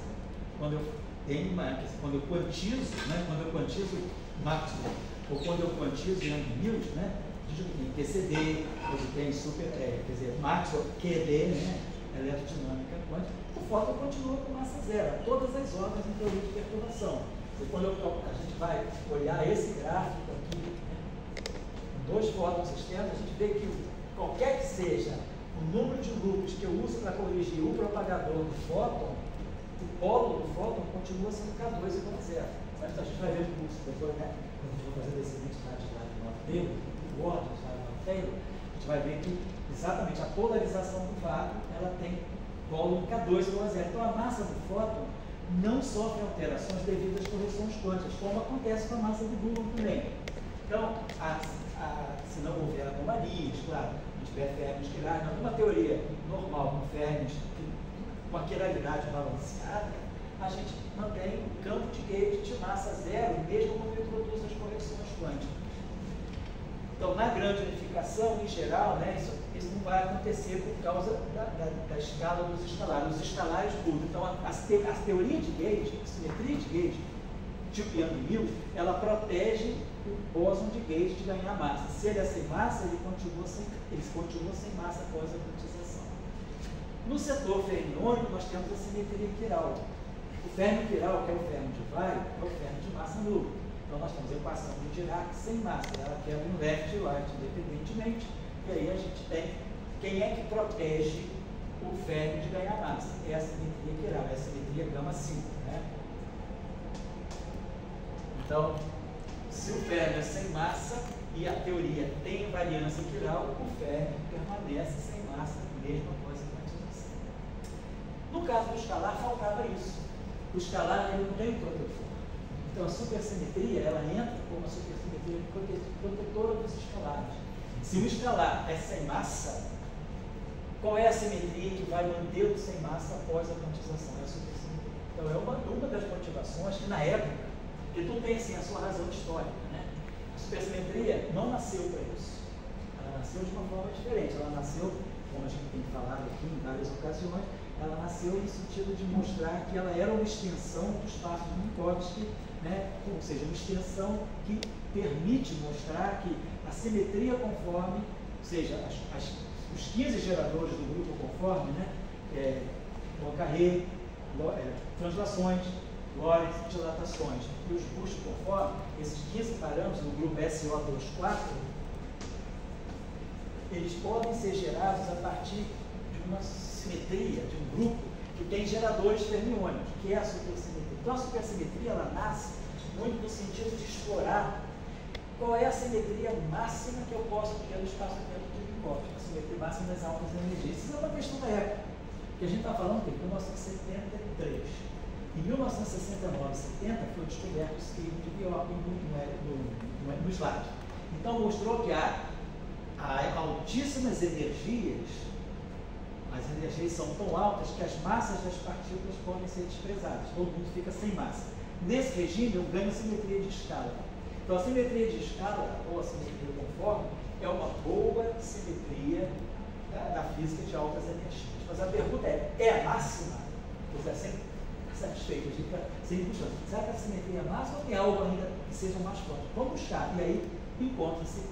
quando eu quantizo, né, quando eu quantizo Maxwell, ou quando eu quantizo Young-Mills, né, digo que tem QCD, hoje tem quer dizer, Maxwell, QD, né, eletrodinâmica quântica, o fóton continua com massa zero, todas as ordens em teoria de perturbação. E quando a gente vai olhar esse gráfico aqui, né, com 2 fótons externos, a gente vê que qualquer que seja o número de loops que eu uso para corrigir o propagador do fóton, o polo do fóton continua sendo K2 igual a zero. Mas a gente vai ver no curso depois, né? Quando a gente for fazer descendente de lá de North-Taylor, do Wharton, de North-Taylor, a gente vai ver que exatamente a polarização do vácuo, ela tem polo em K2 igual a zero. Então a massa do fóton não sofre alterações devido às correções quânticas, como acontece com a massa do gluon também. Então, se não houver anomalias, claro, tiver fermions quirares, numa teoria normal com fermions com a quiralidade balanceada, a gente mantém um campo de gauge de massa zero, mesmo quando introduz as correções quânticas. Então, na grande unificação, em geral, né, isso não vai acontecer por causa da escala dos escalares. Os escalares mudam. Então, a teoria de gauge, a simetria de gauge, tipo Young-Mills, ela protege o bóson de gauge de ganhar massa. Se ele é sem massa, ele continua sem massa após a quantização. No setor fermiônico, nós temos a simetria quiral. O férmio quiral, que é o férmio de Weyl, é o férmio de massa nula. Então, nós temos a equação do Dirac sem massa. Ela quebra em left e right independentemente. E aí a gente tem quem é que protege o férmio de ganhar massa. É a simetria quiral, é a simetria gama-5. Né? Então, se o férmio é sem massa e a teoria tem invariância quiral, o férmio permanece sem massa mesmo após a quantização. No caso do escalar, faltava isso. O escalar ele não tem protetor. Então a supersimetria ela entra como a supersimetria protetora dos escalares. Se o escalar é sem massa, qual é a simetria que vai manter o sem massa após a quantização? É a supersimetria. Então é uma das motivações que na época, porque tudo tem assim a sua razão histórica, né? A supersimetria não nasceu para isso. Ela nasceu de uma forma diferente. Ela nasceu, como a gente tem falado aqui em várias ocasiões, ela nasceu no sentido de mostrar que ela era uma extensão do espaço de Minkowski, né? Ou seja, uma extensão que permite mostrar que a simetria conforme, ou seja, os 15 geradores do grupo conforme, né? Poincaré, translações, Lorentz, dilatações e os bustos conforme, esses 15 parâmetros do grupo SO24, eles podem ser gerados a partir de uma simetria, de um grupo que tem geradores fermiônicos, que é a supersimetria. Então a supersimetria ela nasce muito no sentido de explorar qual é a simetria máxima que eu posso ter no espaço-tempo de Minkowski, a simetria máxima das altas energias. Isso é uma questão da época, que a gente está falando de 1973. Em 1969 e 70 foi descoberto o esquema de Bjork no slide. Então mostrou que a a altíssimas energias, as energias são tão altas que as massas das partículas podem ser desprezadas, todo mundo fica sem massa. Nesse regime eu ganho simetria de escala. Então a simetria de escala, ou a simetria conforme, é uma boa simetria da física de altas energias. Mas a pergunta é a máxima? Você é sempre satisfeito, a gente fica sempre buscando. Será que a simetria é máxima ou tem algo ainda que seja mais forte? Vamos buscar, e aí encontra-se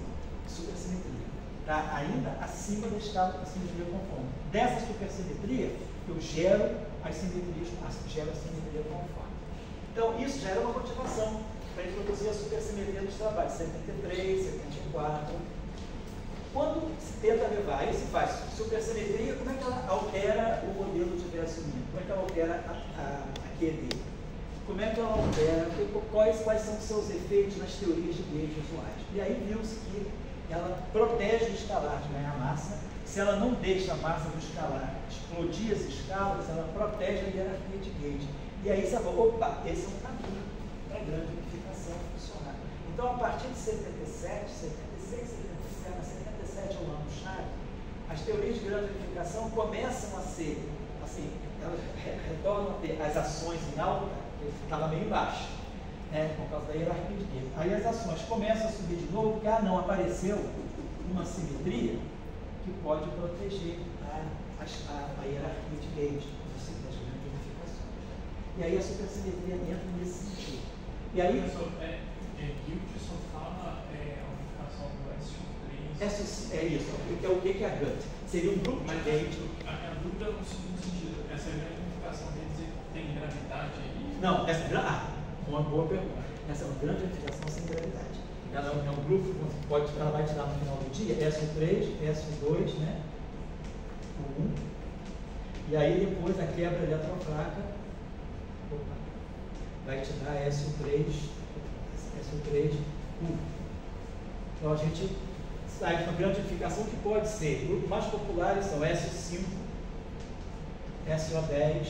supersimetria. Está ainda acima da escala da simetria conforme. Dessa supersimetria, eu gero as simetrias, gero a simetria conforme. Então, isso já era uma motivação para introduzir a supersimetria nos trabalhos, 73, 74. Quando se tenta levar, aí se faz supersimetria, como é que ela altera o modelo de verso mínimo? Como é que ela altera a QED? Como é que ela altera, quais são os seus efeitos nas teorias de Gauge usuais? E aí viu-se que ela protege o escalar de ganhar massa. Se ela não deixa a massa do escalar explodir as escalas, ela protege a hierarquia de Gauge. E aí você fala, opa, esse é um caminho para a grande unificação funcionar. Então, a partir de 77, 76, 77 é o ano-chave, as teorias de grande unificação começam a ser, assim, elas retornam a ter as ações em alta, que estava meio embaixo, né, por causa da hierarquia de Gauge. Aí as ações começam a subir de novo, porque, não, apareceu uma simetria que pode proteger a hierarquia de Gauge, das grandes unificações. E aí a supersimetria entra nesse sentido. E aí... Gauge só fala a unificação do SO3. É isso. O que é a GUT? Seria um grupo de Gauge. A dúvida no segundo sentido. Essa grande unificação quer dizer que tem gravidade aí? Não, uma boa pergunta. Essa é uma grande unificação sem gravidade. Ela é um grupo que ela vai te dar no final do dia, SO3, SO2, né? O 1. E aí depois a quebra eletrofraca vai te dar SO3, 1. Então a gente sai de uma grande unificação que pode ser, grupos mais populares são SO5, SO10,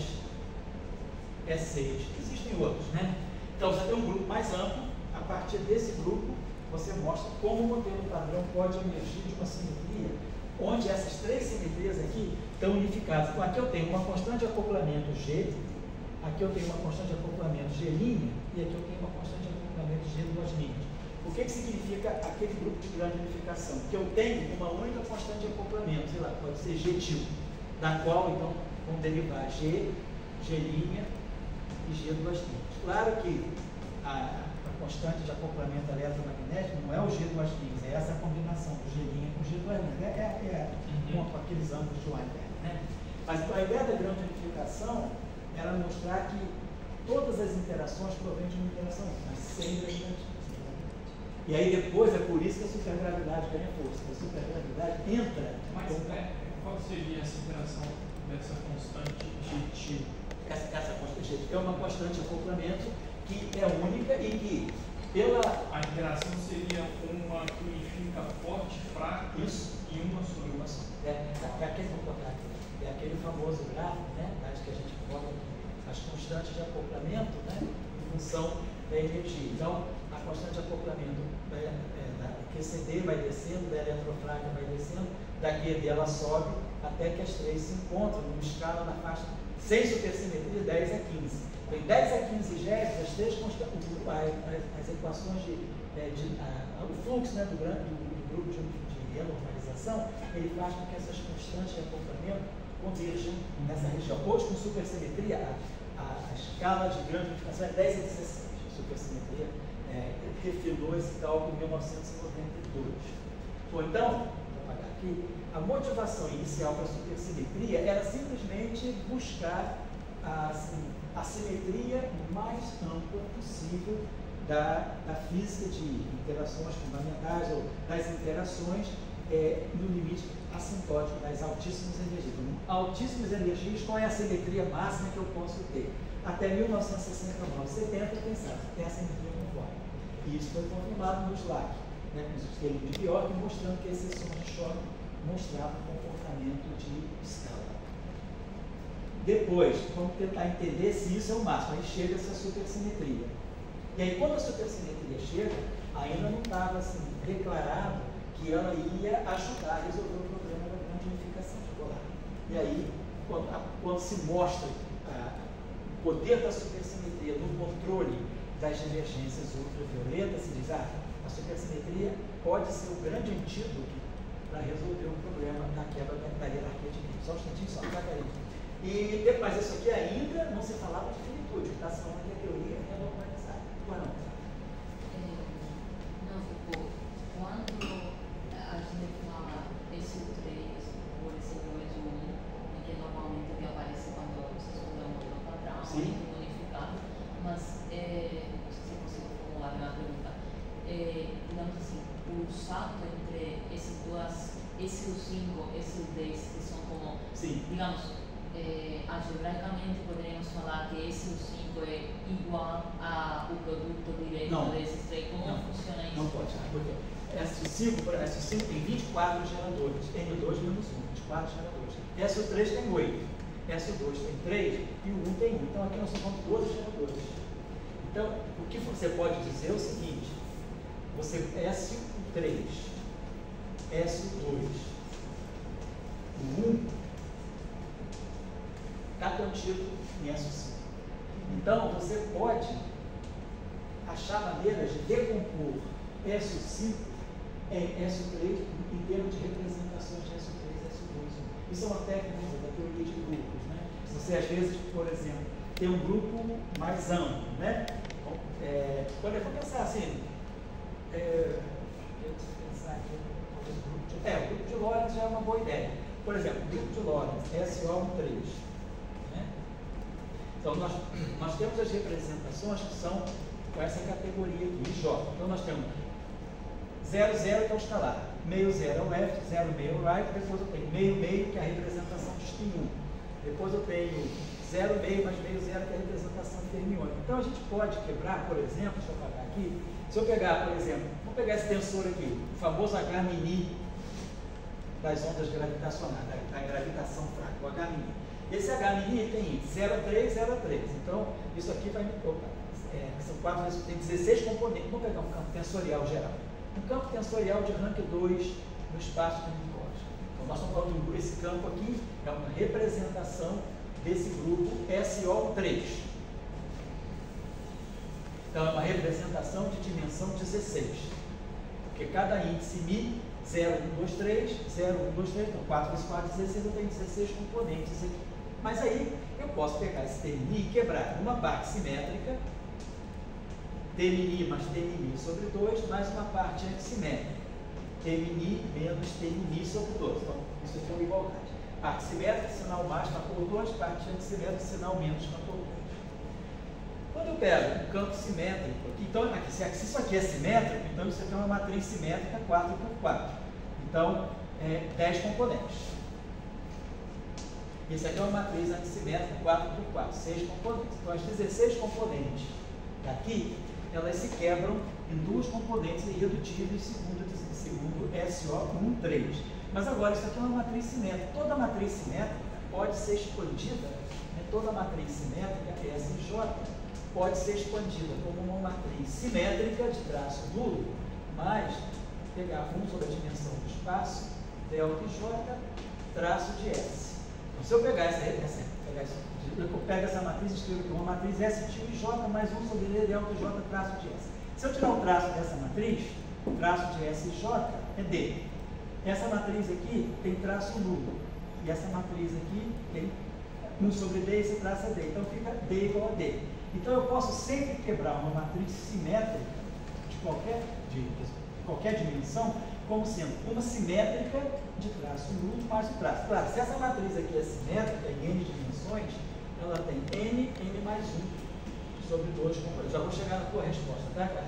S6, existem outros, né? Então você tem um grupo mais amplo, a partir desse grupo você mostra como o modelo padrão pode emergir de uma simetria, onde essas três simetrias aqui estão unificadas. Então aqui eu tenho uma constante de acoplamento G, aqui eu tenho uma constante de acoplamento G', e aqui eu tenho uma constante de acoplamento G duas linhas. O que significa aquele grupo de grande unificação? Que eu tenho uma única constante de acoplamento, sei lá, pode ser G', da qual então vão derivar G', G' e G duas linhas. Claro que a constante de acoplamento eletromagnético não é o G duas linhas, é essa combinação do G' com G duas linhas, com aqueles ângulos de Weinberg, né? Mas a ideia da grande unificação era mostrar que todas as interações provêm de uma interação, mas sem gravidade. E aí depois é por isso que a supergravidade ganha força. A supergravidade entra. Mas qual seria essa interação dessa constante G'? Essa constante G' é uma constante de acoplamento que é única e que pela... A interação seria uma que unifica forte, fraca e uma só. É aquele famoso gráfico, né? Acho que a gente coloca as constantes de acoplamento, né? Em função da energia. Então, a constante de acoplamento da QCD vai descendo, da eletrofraca vai descendo, da QED ela sobe até que as três se encontram numa escala na faixa sem supersimetria 10 a 15. Em 10 a 15 GeV, as três as equações o fluxo, né, do grupo de renormalização, ele faz com que essas constantes de acoplamento converjam nessa região. Hoje, com supersimetria, a escala de grande unificação é 10 a 16. A supersimetria refinou esse cálculo em 1992. Bom, então, vou apagar aqui, a motivação inicial para a supersimetria era simplesmente buscar a simetria mais ampla possível da física de interações fundamentais ou das interações no limite assintótico das altíssimas energias. Então, altíssimas energias, qual é a simetria máxima que eu posso ter? Até 1969, 70, pensar, tem a simetria conforme. E isso foi confirmado no SLAC, né, com os espelhos de Bjork, mostrando que as seções de choque mostravam comportamento de escala. Depois, vamos tentar entender se isso é o máximo. Aí chega essa supersimetria. E aí, quando a supersimetria chega, ainda não estava assim, declarado que ela ia ajudar a resolver o problema da grande unificação dipolar. E aí, quando se mostra o poder da supersimetria no controle das divergências ultravioletas, se diz, a supersimetria pode ser o grande antídoto para resolver o problema da quebra da hierarquia de níveis. Só um instantinho, só, tá, Karine? E depois, isso aqui ainda não se falava de finitude, está se falando que a teoria é normalizada. Não, quando a gente fala S3, por exemplo, S1, que normalmente vai aparecer quando você estuda um modelo padrão, unificado, mas, se você formular uma pergunta, digamos assim, o salto entre esses duas, esse 5, esse 10, que são como, digamos, algebraicamente poderíamos falar que esse 5 é igual ao produto direto desses três. Como funciona isso? Não pode, porque S5 tem 24 geradores, N2 menos 1, 24 geradores. S3 tem 8, S2 tem 3 e o 1 tem 1. Então aqui nós somos 12 geradores. Então, o que você pode dizer é o seguinte: você S3, S2, o 1 está contido em S5. Então, você pode achar maneiras de decompor S5 em S3 em termos de representações de S3 e S2. Isso é uma técnica da teoria de grupos, né? Você, às vezes, por exemplo, tem um grupo mais amplo, né? Quando eu vou pensar assim, o grupo de Lorentz já é uma boa ideia. Por exemplo, o grupo de Lorentz, SO13. Né? Então, nós temos as representações que são com essa categoria aqui, J. Então, nós temos 0, 0 que é o escalar, meio 0 é o left, 0, meio é o right, depois eu tenho meio, meio, que é a representação de spin 1. Depois eu tenho 0, meio, mais meio, 0, que é a representação fermiônica. Então, a gente pode quebrar, por exemplo, deixa eu apagar aqui, se eu pegar, por exemplo, vou pegar esse tensor aqui, o famoso H mini das ondas gravitacionais, da gravitação fraca, o H mini. Esse H mini tem 0,3, 0,3. Então, isso aqui vai me tocar. São 4 vezes, tem 16 componentes. Vamos pegar um campo tensorial geral. Um campo tensorial de rank 2 no espaço de Minkowski. Então, nós estamos falando esse campo aqui, é uma representação desse grupo SO3. Então, é uma representação de dimensão 16. Porque cada índice Mi, 0, 1, 2, 3, 0, 1, 2, 3, então 4 vezes 4, 16, eu tenho 16 componentes aqui. Mas aí, eu posso pegar esse Tmi e quebrar numa parte simétrica, Tmi mais Tmi sobre 2, mais uma parte antissimétrica, Tmi menos Tmi sobre 2. Então, isso aqui é uma igualdade. Parte simétrica, sinal mais fator 2, parte antissimétrica, sinal menos fator 2. Quando eu pego um campo simétrico, então, se isso aqui é simétrico, então isso aqui é uma matriz simétrica 4x4. Então, 10 componentes. Esse aqui é uma matriz antissimétrica 4x4, 6 componentes. Então, as 16 componentes daqui, elas se quebram em duas componentes irredutíveis segundo SO13. Mas agora, isso aqui é uma matriz simétrica. Toda matriz simétrica pode ser expandida, toda matriz simétrica, SJ, pode ser expandida como uma matriz simétrica de traço nulo, mas pegar 1 sobre a dimensão do espaço, delta J, traço de S. Então, se eu pegar eu pego essa matriz e escrevo aqui uma matriz S tio J mais 1 sobre D, delta J, traço de S. Se eu tirar o traço dessa matriz, o traço de SJ é D. Essa matriz aqui tem traço nulo. E essa matriz aqui tem 1 sobre D, esse traço é D. Então fica D igual a D. Então eu posso sempre quebrar uma matriz simétrica de qualquer dimensão como sendo uma simétrica de traço nulo mais o traço. Claro, se essa matriz aqui é simétrica em n dimensões, ela tem n mais 1 sobre 2 componentes. Já vou chegar na tua resposta, tá, cara?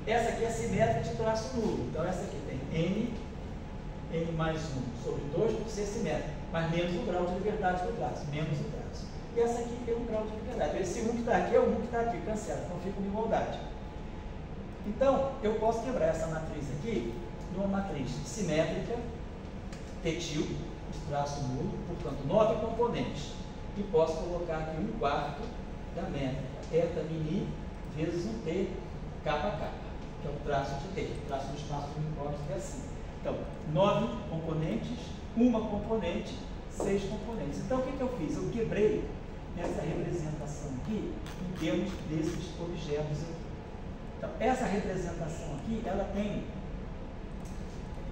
Essa aqui é simétrica de traço nulo. Então essa aqui tem n mais 1 sobre 2 por ser simétrica, mas menos o grau de liberdade do traço, menos o traço. E essa aqui tem um grau de liberdade. Esse 1 que está aqui é o 1 que está aqui, cancela, então fica uma igualdade. Então, eu posso quebrar essa matriz aqui numa matriz simétrica, Tetil, de traço nulo, portanto, 9 componentes. E posso colocar aqui 1/4 da métrica, eta mini vezes um T, K, que é o traço de T, o traço do espaço do Minkowski, que é assim. Então, 9 componentes, uma componente, 6 componentes. Então, o que eu fiz? Eu quebrei essa representação aqui em termos desses objetos aqui. Então, essa representação aqui, ela tem...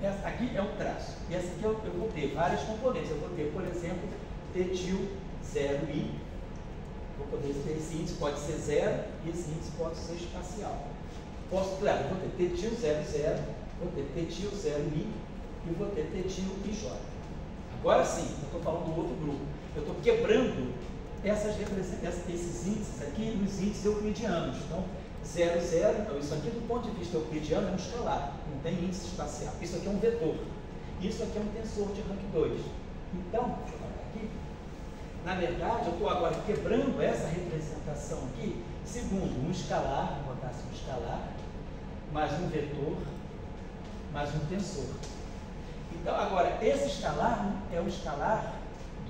Essa aqui é o traço. E essa aqui eu vou ter várias componentes. Eu vou ter, por exemplo, tetil 0i. Vou poder ter esse índice, pode ser 0 e esse índice pode ser espacial. Posso, claro, vou ter tetil 00, vou ter tetil 0i e vou ter tetil ij. Agora sim, eu estou falando do outro grupo. Eu estou quebrando esses índices aqui nos índices euclidianos. Então, 0, 0, então isso aqui do ponto de vista euclidiano é um escalar, não tem índice espacial. Isso aqui é um vetor. Isso aqui é um tensor de rank 2. Então, deixa eu colocar aqui. Na verdade, eu estou agora quebrando essa representação aqui, segundo um escalar, vou botar assim um escalar, mais um vetor, mais um tensor. Então, agora, esse escalar é o escalar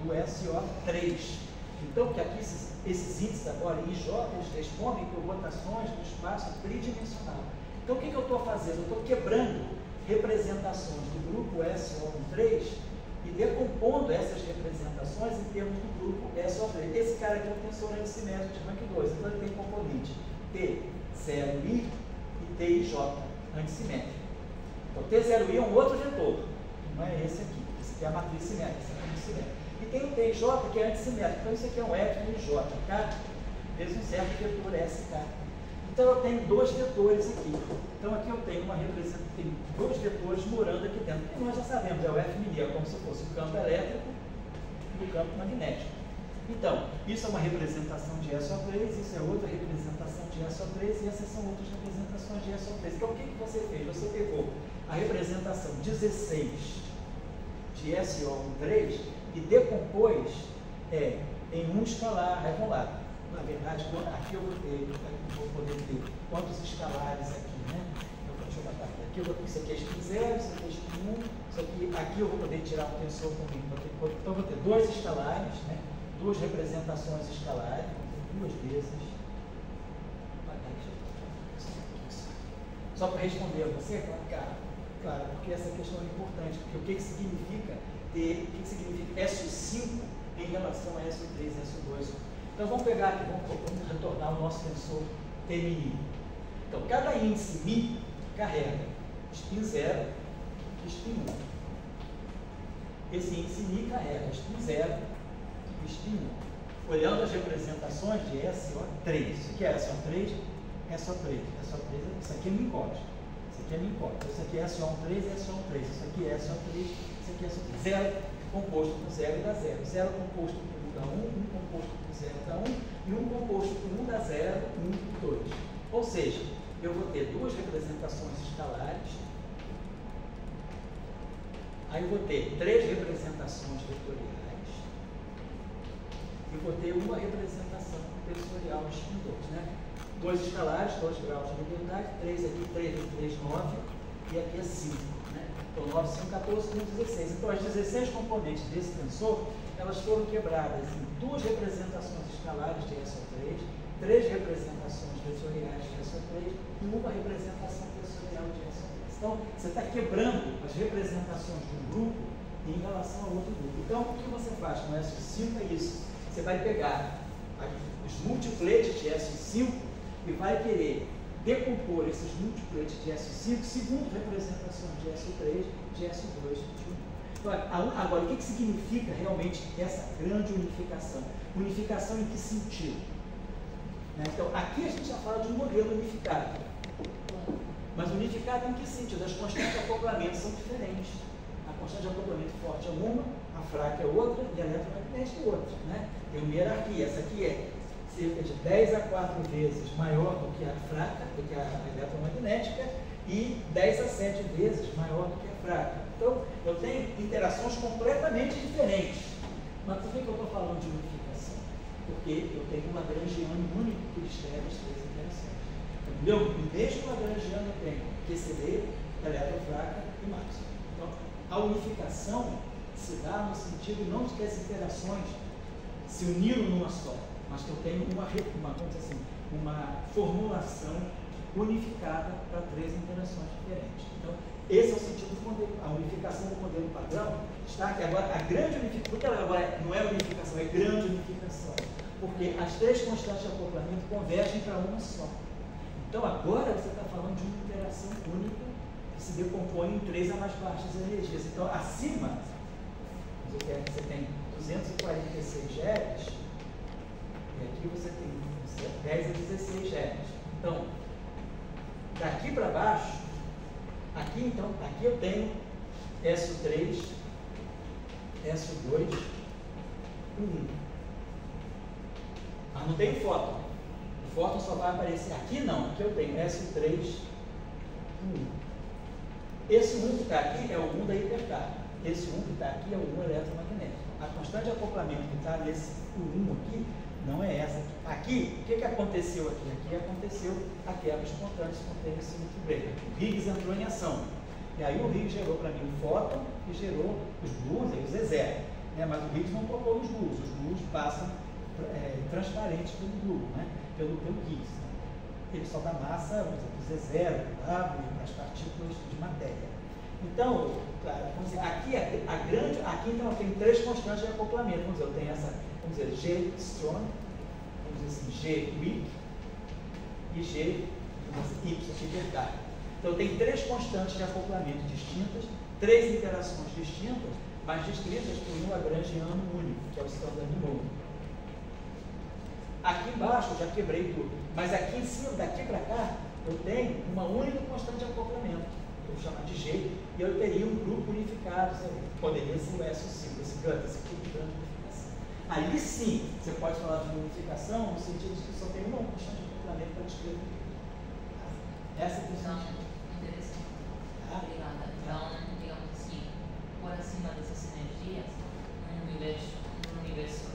do SO3. Então, que aqui esses índices agora, IJ, eles respondem por rotações no espaço tridimensional. Então, o que eu estou fazendo? Eu estou quebrando representações do grupo SO13 e decompondo essas representações em termos do grupo SO3. Esse cara aqui é um tensor antissimétrico de rank 2. Então, ele tem componente T0i e TIJ antissimétrico. Então, T0i é um outro vetor, não é esse aqui. Esse aqui é a matriz simétrica, esse aqui é antissimétrico. E tem o TIJ, que é antissimétrico. Então, isso aqui é um epsilon J, K, vezes um certo vetor SK. Então, eu tenho dois vetores aqui. Então, aqui eu tenho uma representação, tem dois vetores morando aqui dentro. E nós já sabemos, é o F mini, é como se fosse o campo elétrico e o campo magnético. Então, isso é uma representação de SO3, isso é outra representação de SO3 e essas são outras representações de SO3. Então, o que você fez? Você pegou a representação 16 de SO13 e decompôs em um escalar. Aí vamos lá. Na verdade, aqui eu vou poder ter quantos escalares aqui, né? Então, deixa eu botar aqui. Isso aqui é spin 0, isso aqui é spin 1, isso aqui eu vou poder tirar um tensor comigo. Então, eu vou ter dois escalares, né? Duas representações escalares, duas vezes. Só para responder a você, claro, porque essa questão é importante, porque o que significa ter, o que significa SO5 em relação a SO3 e SO2. Então vamos pegar aqui, vamos retornar o nosso tensor T-mini. Então, cada índice Mi carrega spin 0 e spin 1. Esse índice Mi carrega spin 0 e spin 1. Olhando as representações de SO3. Isso aqui é SO3, SO3. Isso aqui é MinCode. Isso aqui é MinCode. Isso aqui é SO13 e SO3. Isso aqui é SO3, isso aqui é SO3. 0 composto por 0 e dá 0. 0 composto por 1 dá 1, 1 composto por 0 dá 1 e 1 composto por 1 dá 0, 1 por 2. Ou seja, eu vou ter duas representações escalares, aí eu vou ter três representações vetoriais e vou ter uma representação tensorial de spin 2, né? Dois escalares, 2 graus de liberdade, 3 aqui, 3 vezes 3, 9, e aqui é 5, né? Então, 9, 5, 14, 5, 16. Então, as 16 componentes desse tensor, elas foram quebradas em duas representações escalares de SO3, três representações tensoriais de SO3 e uma representação tensorial de SO3. Então, você está quebrando as representações de um grupo em relação ao outro grupo. Então, o que você faz com SO5 é isso. Você vai pegar os multipletes de SO5 e vai querer decompor esses múltipletes de SO5 segundo representações de SO3, de SO2, de 1. Então, agora, o que significa realmente essa grande unificação? Unificação em que sentido? Então, aqui a gente já fala de um modelo unificado. Mas unificado em que sentido? As constantes de acoplamento são diferentes. A constante de acoplamento forte é uma, a fraca é outra e a eletromagnética é outra. Né? Tem uma hierarquia. Essa aqui é cerca de 10 a 4 vezes maior do que a fraca, do que a eletromagnética, e 10 a 7 vezes maior do que a fraca. Então, eu tenho interações completamente diferentes. Mas por que eu estou falando de unificação? Porque eu tenho um lagrangiano único que descreve as três interações. No mesmo lagrangiano eu tenho QCD, eletrofraca e máximo. Então, a unificação se dá no sentido não de que as interações se uniram numa só, mas que eu tenho uma formulação unificada para 3 interações diferentes. Então, esse é o sentido do modelo. A unificação do modelo padrão está aqui. Agora, a grande unificação, porque ela agora não é unificação, é grande unificação. Porque as 3 constantes de acoplamento convergem para uma só. Então, agora você está falando de uma interação única que se decompõe em 3 a mais baixas energias. Então, acima, você tem 246 GeV, e aqui você tem 10 a 16 GeV. Então, daqui para baixo, aqui eu tenho SO3, SO2, 1. Mas não tem fóton. O fóton só vai aparecer aqui não. Aqui eu tenho SO3, 1. Esse 1 que está aqui é o 1 da hipercarga. Esse 1 que está aqui é o 1 eletromagnético. A constante de acoplamento que está nesse 1 aqui não é essa aqui. Aqui, o que aconteceu aqui? Aqui aconteceu a quebra espontânea esse breaker. O Higgs entrou em ação. E aí o Higgs gerou para mim o fóton e gerou os blues e os E0. Mas o Higgs não tocou nos blues. Os blues passam transparentes pelo blue, pelo Higgs. Ele só dá massa, vamos dizer, do Z0, do W, das partículas de matéria. Então, vamos dizer, aqui então eu tenho 3 constantes de acoplamento. Vamos dizer, eu tenho essa, vamos dizer, G strong, vamos dizer assim, G weak e G Y hipercarga. Então eu tenho 3 constantes de acoplamento distintas, 3 interações distintas, mas descritas por um lagrangiano único, que é o standard novo. Aqui embaixo eu já quebrei tudo, mas aqui em cima, daqui para cá, eu tenho uma única constante de acoplamento. Eu vou chamar de G, e eu teria um grupo unificado, poderia ser o SO5, esse tipo de grande unificação. Aí sim, você pode falar de unificação no sentido de que só tem uma constante de acoplamento para descrever. Essa é a questão. Interessante. Obrigada. Então, digamos assim, por acima dessas energias, no universo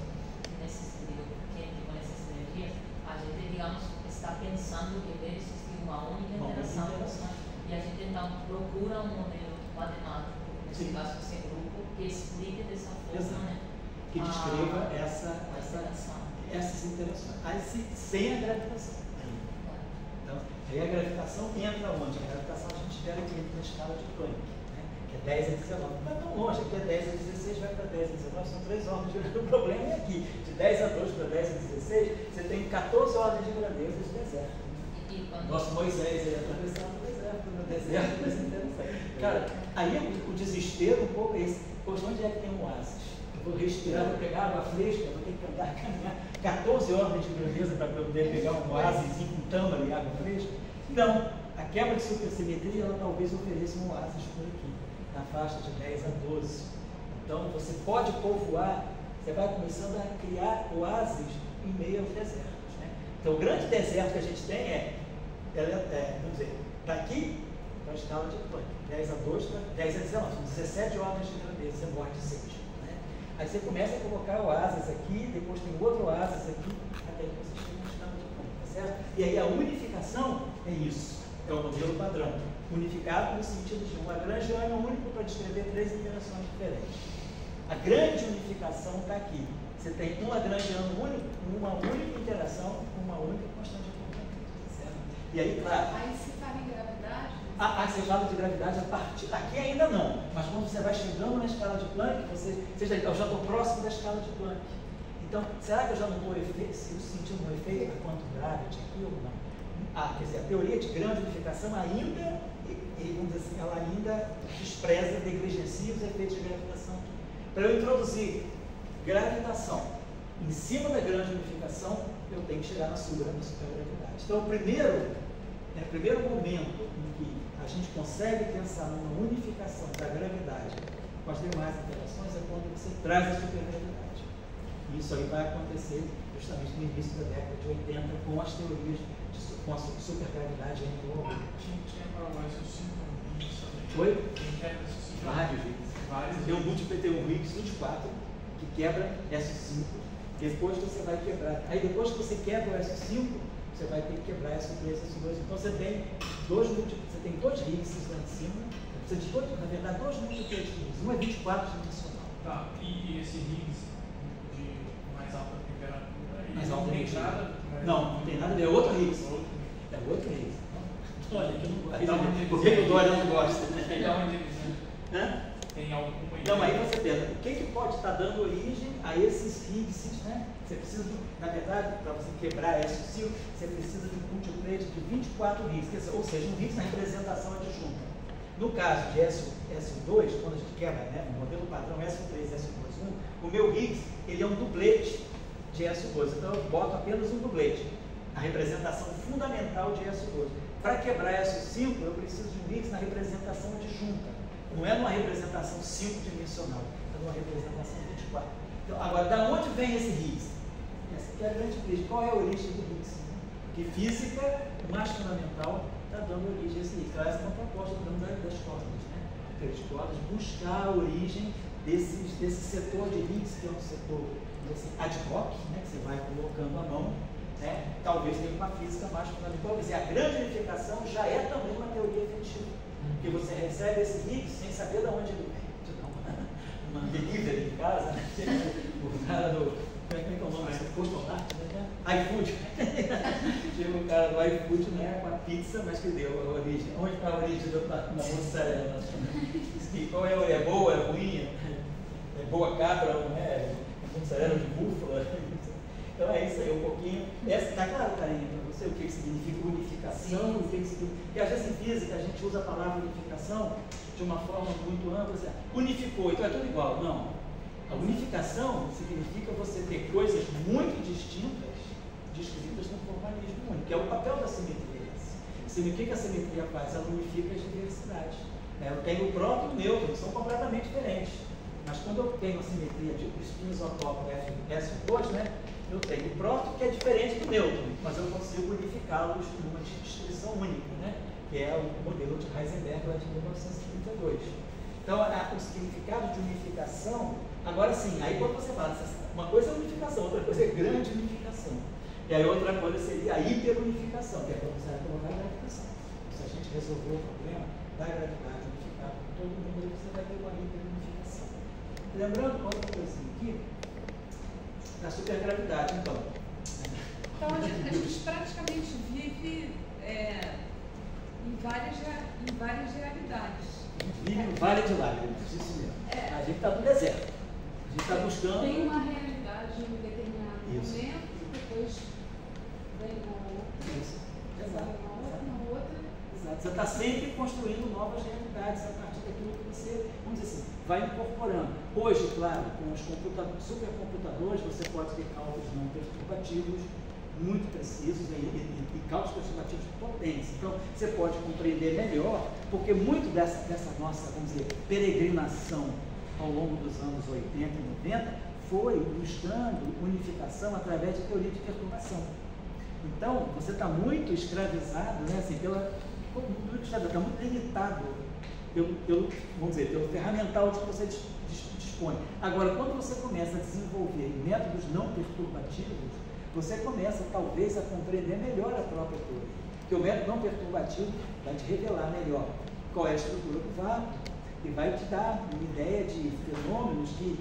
nesse sentido, com essas energias, a gente, digamos, está pensando que deve existir uma única interação. E a gente então procura um modelo matemático, nesse caso esse grupo, que explique dessa forma, que descreva essas interações. Aí sem a gravitação. Então, aí a gravitação entra onde? A gravitação a gente espera que entre na escala de Planck, que é 10 a 19. Não é tão longe, aqui é 10 a 16, vai para 10 a 19, são 3 ordens de grandeza. O problema é aqui, de 10 a 2 para 10 a 16, você tem 14 ordens de grandeza de deserto. Nosso Moisés ele atravessava o deserto, no deserto, mas interessante. Cara, aí o desespero um pouco é esse. Poxa, onde é que tem um oásis? Eu vou respirar, vou pegar água fresca, vou ter que andar, caminhar 14 ordens de grandeza para poder pegar um oásis com tâmara e água fresca? Não. A quebra de supersimetria, ela talvez ofereça um oásis por aqui, na faixa de 10 a 12. Então, você pode povoar, você vai começando a criar oásis em meio aos desertos. Então, o grande deserto que a gente tem vamos dizer, daqui para a escala de Planck, 10 a 2 para 10 a 19, são 17 ordens de grandeza, você morre de 6. Aí você começa a colocar oásis aqui, depois tem outro oásis aqui, até que você chega na escala de Planck, tá certo? E aí a unificação é isso, é o modelo padrão. Unificado no sentido de um lagrangiano único para descrever 3 interações diferentes. A grande unificação está aqui. Você tem um lagrangiano único, uma única interação, uma única constante de acoplamento, certo? E aí, claro... Aí se fala em gravidade? Você fala de gravidade a partir... Aqui ainda não, mas quando você vai chegando na escala de Planck, eu já estou próximo da escala de Planck. Então, será que eu já não estou sentindo um efeito da quantum gravity aqui ou não? Quer dizer, a teoria de grande unificação ainda, vamos dizer assim, ela ainda despreza, negligencia os efeitos de gravitação aqui. Para eu introduzir gravitação em cima da grande unificação, eu tenho que chegar na supergravidade. Então, o primeiro momento em que a gente consegue pensar numa unificação da gravidade com as demais interações é quando você traz a supergravidade. E isso aí vai acontecer justamente no início da década de 80 com as teorias com a supergravidade em globo. Tinha para o SO5 também. Foi? Vários. Tem um Higgs 24 que quebra SO5, depois você vai quebrar. Aí depois que você quebra o SO5, você vai ter que quebrar SO3 e SO2. Então você tem dois Higgs lá em cima, você precisa de na verdade, dois múltiplos de Higgs. Um é 24 dimensional. Tá, e esse Higgs de mais alta temperatura? Mais alta não tem nada? Não tem nada, é outro Higgs. É outro Higgs. Olha, que eu não gosto. Dá onde Por que o Dória não gosta? Tem da onde eles Hã? tem alguma Não, aí você pensa, o que pode estar dando origem a esses higgs, né? Você precisa, na verdade, para você quebrar esse ciclo, você precisa de um multiplate de 24 higgs, ou seja, um higgs na representação adjunta. No caso de SO2, quando a gente quebra, né, no modelo padrão SO3 e SO2, o meu higgs, ele é um duplete de SO2, então eu boto apenas um duplete, a representação fundamental de SO2. Para quebrar SO5, eu preciso de um higgs na representação adjunta. Não é numa representação 5-dimensional, é numa representação 24. Então, agora, da onde vem esse Higgs? Essa aqui é a grande crise. Qual é a origem do Higgs? Porque física, mais fundamental, está dando origem a esse Higgs. Então, essa é uma proposta das cordas, né? Pelas cordas, buscar a origem desse setor de Higgs, que é um setor assim, ad hoc, né? Que você vai colocando a mão, né? Talvez tenha uma física mais fundamental. Quer dizer, a grande unificação já é também uma teoria efetiva. Porque você recebe esse Higgs sem saber de onde ele vem. Uma delivery em casa, né? O cara do. Como é que é o nome desse posto lá? iFood. Chega o cara do iFood, né? Com a pizza, mas que deu a origem. Onde está a origem da mozzarella? Qual é? É boa, é ruim? É boa cabra, não é? Mozzarella de búfala? Então é isso aí, um pouquinho. Está claro, Carinha, para você o que significa unificação? O que significa... Porque às vezes em física a gente usa a palavra unificação de uma forma muito ampla. Assim, unificou, então é tudo igual. Não. A unificação significa você ter coisas muito distintas descritas no formalismo único, que é o papel da simetria. O que a simetria faz? Ela unifica as diversidades. Eu tenho o próton e o nêutron, que são completamente diferentes. Mas quando eu tenho a simetria de spin isótopo S2, né? Eu tenho o próton, que é diferente do nêutron, mas eu consigo unificá-los numa descrição única, né? Que é o modelo de Heisenberg lá de 1932. Então, o significado de unificação, agora sim, aí quando você fala, uma coisa é unificação, outra coisa é grande unificação. E aí outra coisa seria a hiperunificação, que é quando você vai colocar a gravitação. Se a gente resolver o problema da gravidade unificada com todo mundo, aí você vai ter uma hiperunificação. Lembrando outra coisinha aqui, da supergravidade, então. Então a gente praticamente vive em várias realidades. Vive no Vale de Lágrimas, isso mesmo. A gente está no deserto. A gente está buscando. Tem uma realidade em um determinado momento, depois vem uma outra. Isso. Exato. Uma outra. Exato. Você está sempre construindo novas realidades a partir daquilo que você, vamos dizer assim, vai incorporando. Hoje, claro, com os supercomputadores, você pode ter cálculos não perturbativos muito precisos e cálculos perturbativos potentes. Então, você pode compreender melhor, porque muito dessa nossa, vamos dizer, peregrinação ao longo dos anos 80 e 90 foi buscando unificação através de teoria de perturbação. Então, você está muito escravizado, né, assim, está muito limitado vamos dizer, pelo ferramental de que você dispõe. Agora, quando você começa a desenvolver métodos não perturbativos, você começa, talvez, a compreender melhor a própria teoria. Porque o método não perturbativo vai te revelar melhor qual é a estrutura do vácuo e vai te dar uma ideia de fenômenos que,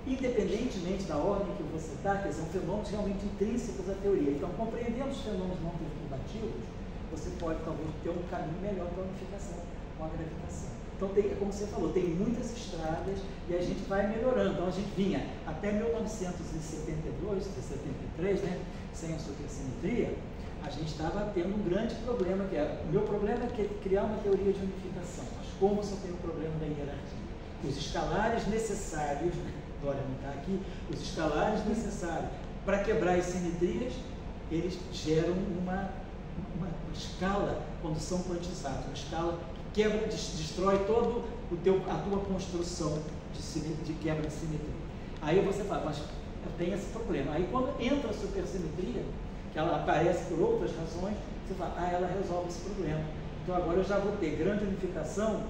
independentemente da ordem que você está, que são fenômenos realmente intrínsecos à teoria. Então, compreendendo os fenômenos não perturbativos, você pode, talvez, ter um caminho melhor para a unificação com a gravitação. Então, como você falou, tem muitas estradas e a gente vai melhorando. Então, a gente vinha até 1972, 73, né, sem a supersimetria, a gente estava tendo um grande problema, o meu problema é criar uma teoria de unificação. Mas como você tem o problema da hierarquia? Os escalares necessários, Dória não está aqui, os escalares necessários para quebrar as simetrias, eles geram uma escala quando são quantizados, uma escala que quebra, destrói todo a tua construção de quebra de simetria. Aí você fala, mas eu tenho esse problema. Aí quando entra a supersimetria, que ela aparece por outras razões, você fala, ela resolve esse problema. Então agora eu já vou ter grande unificação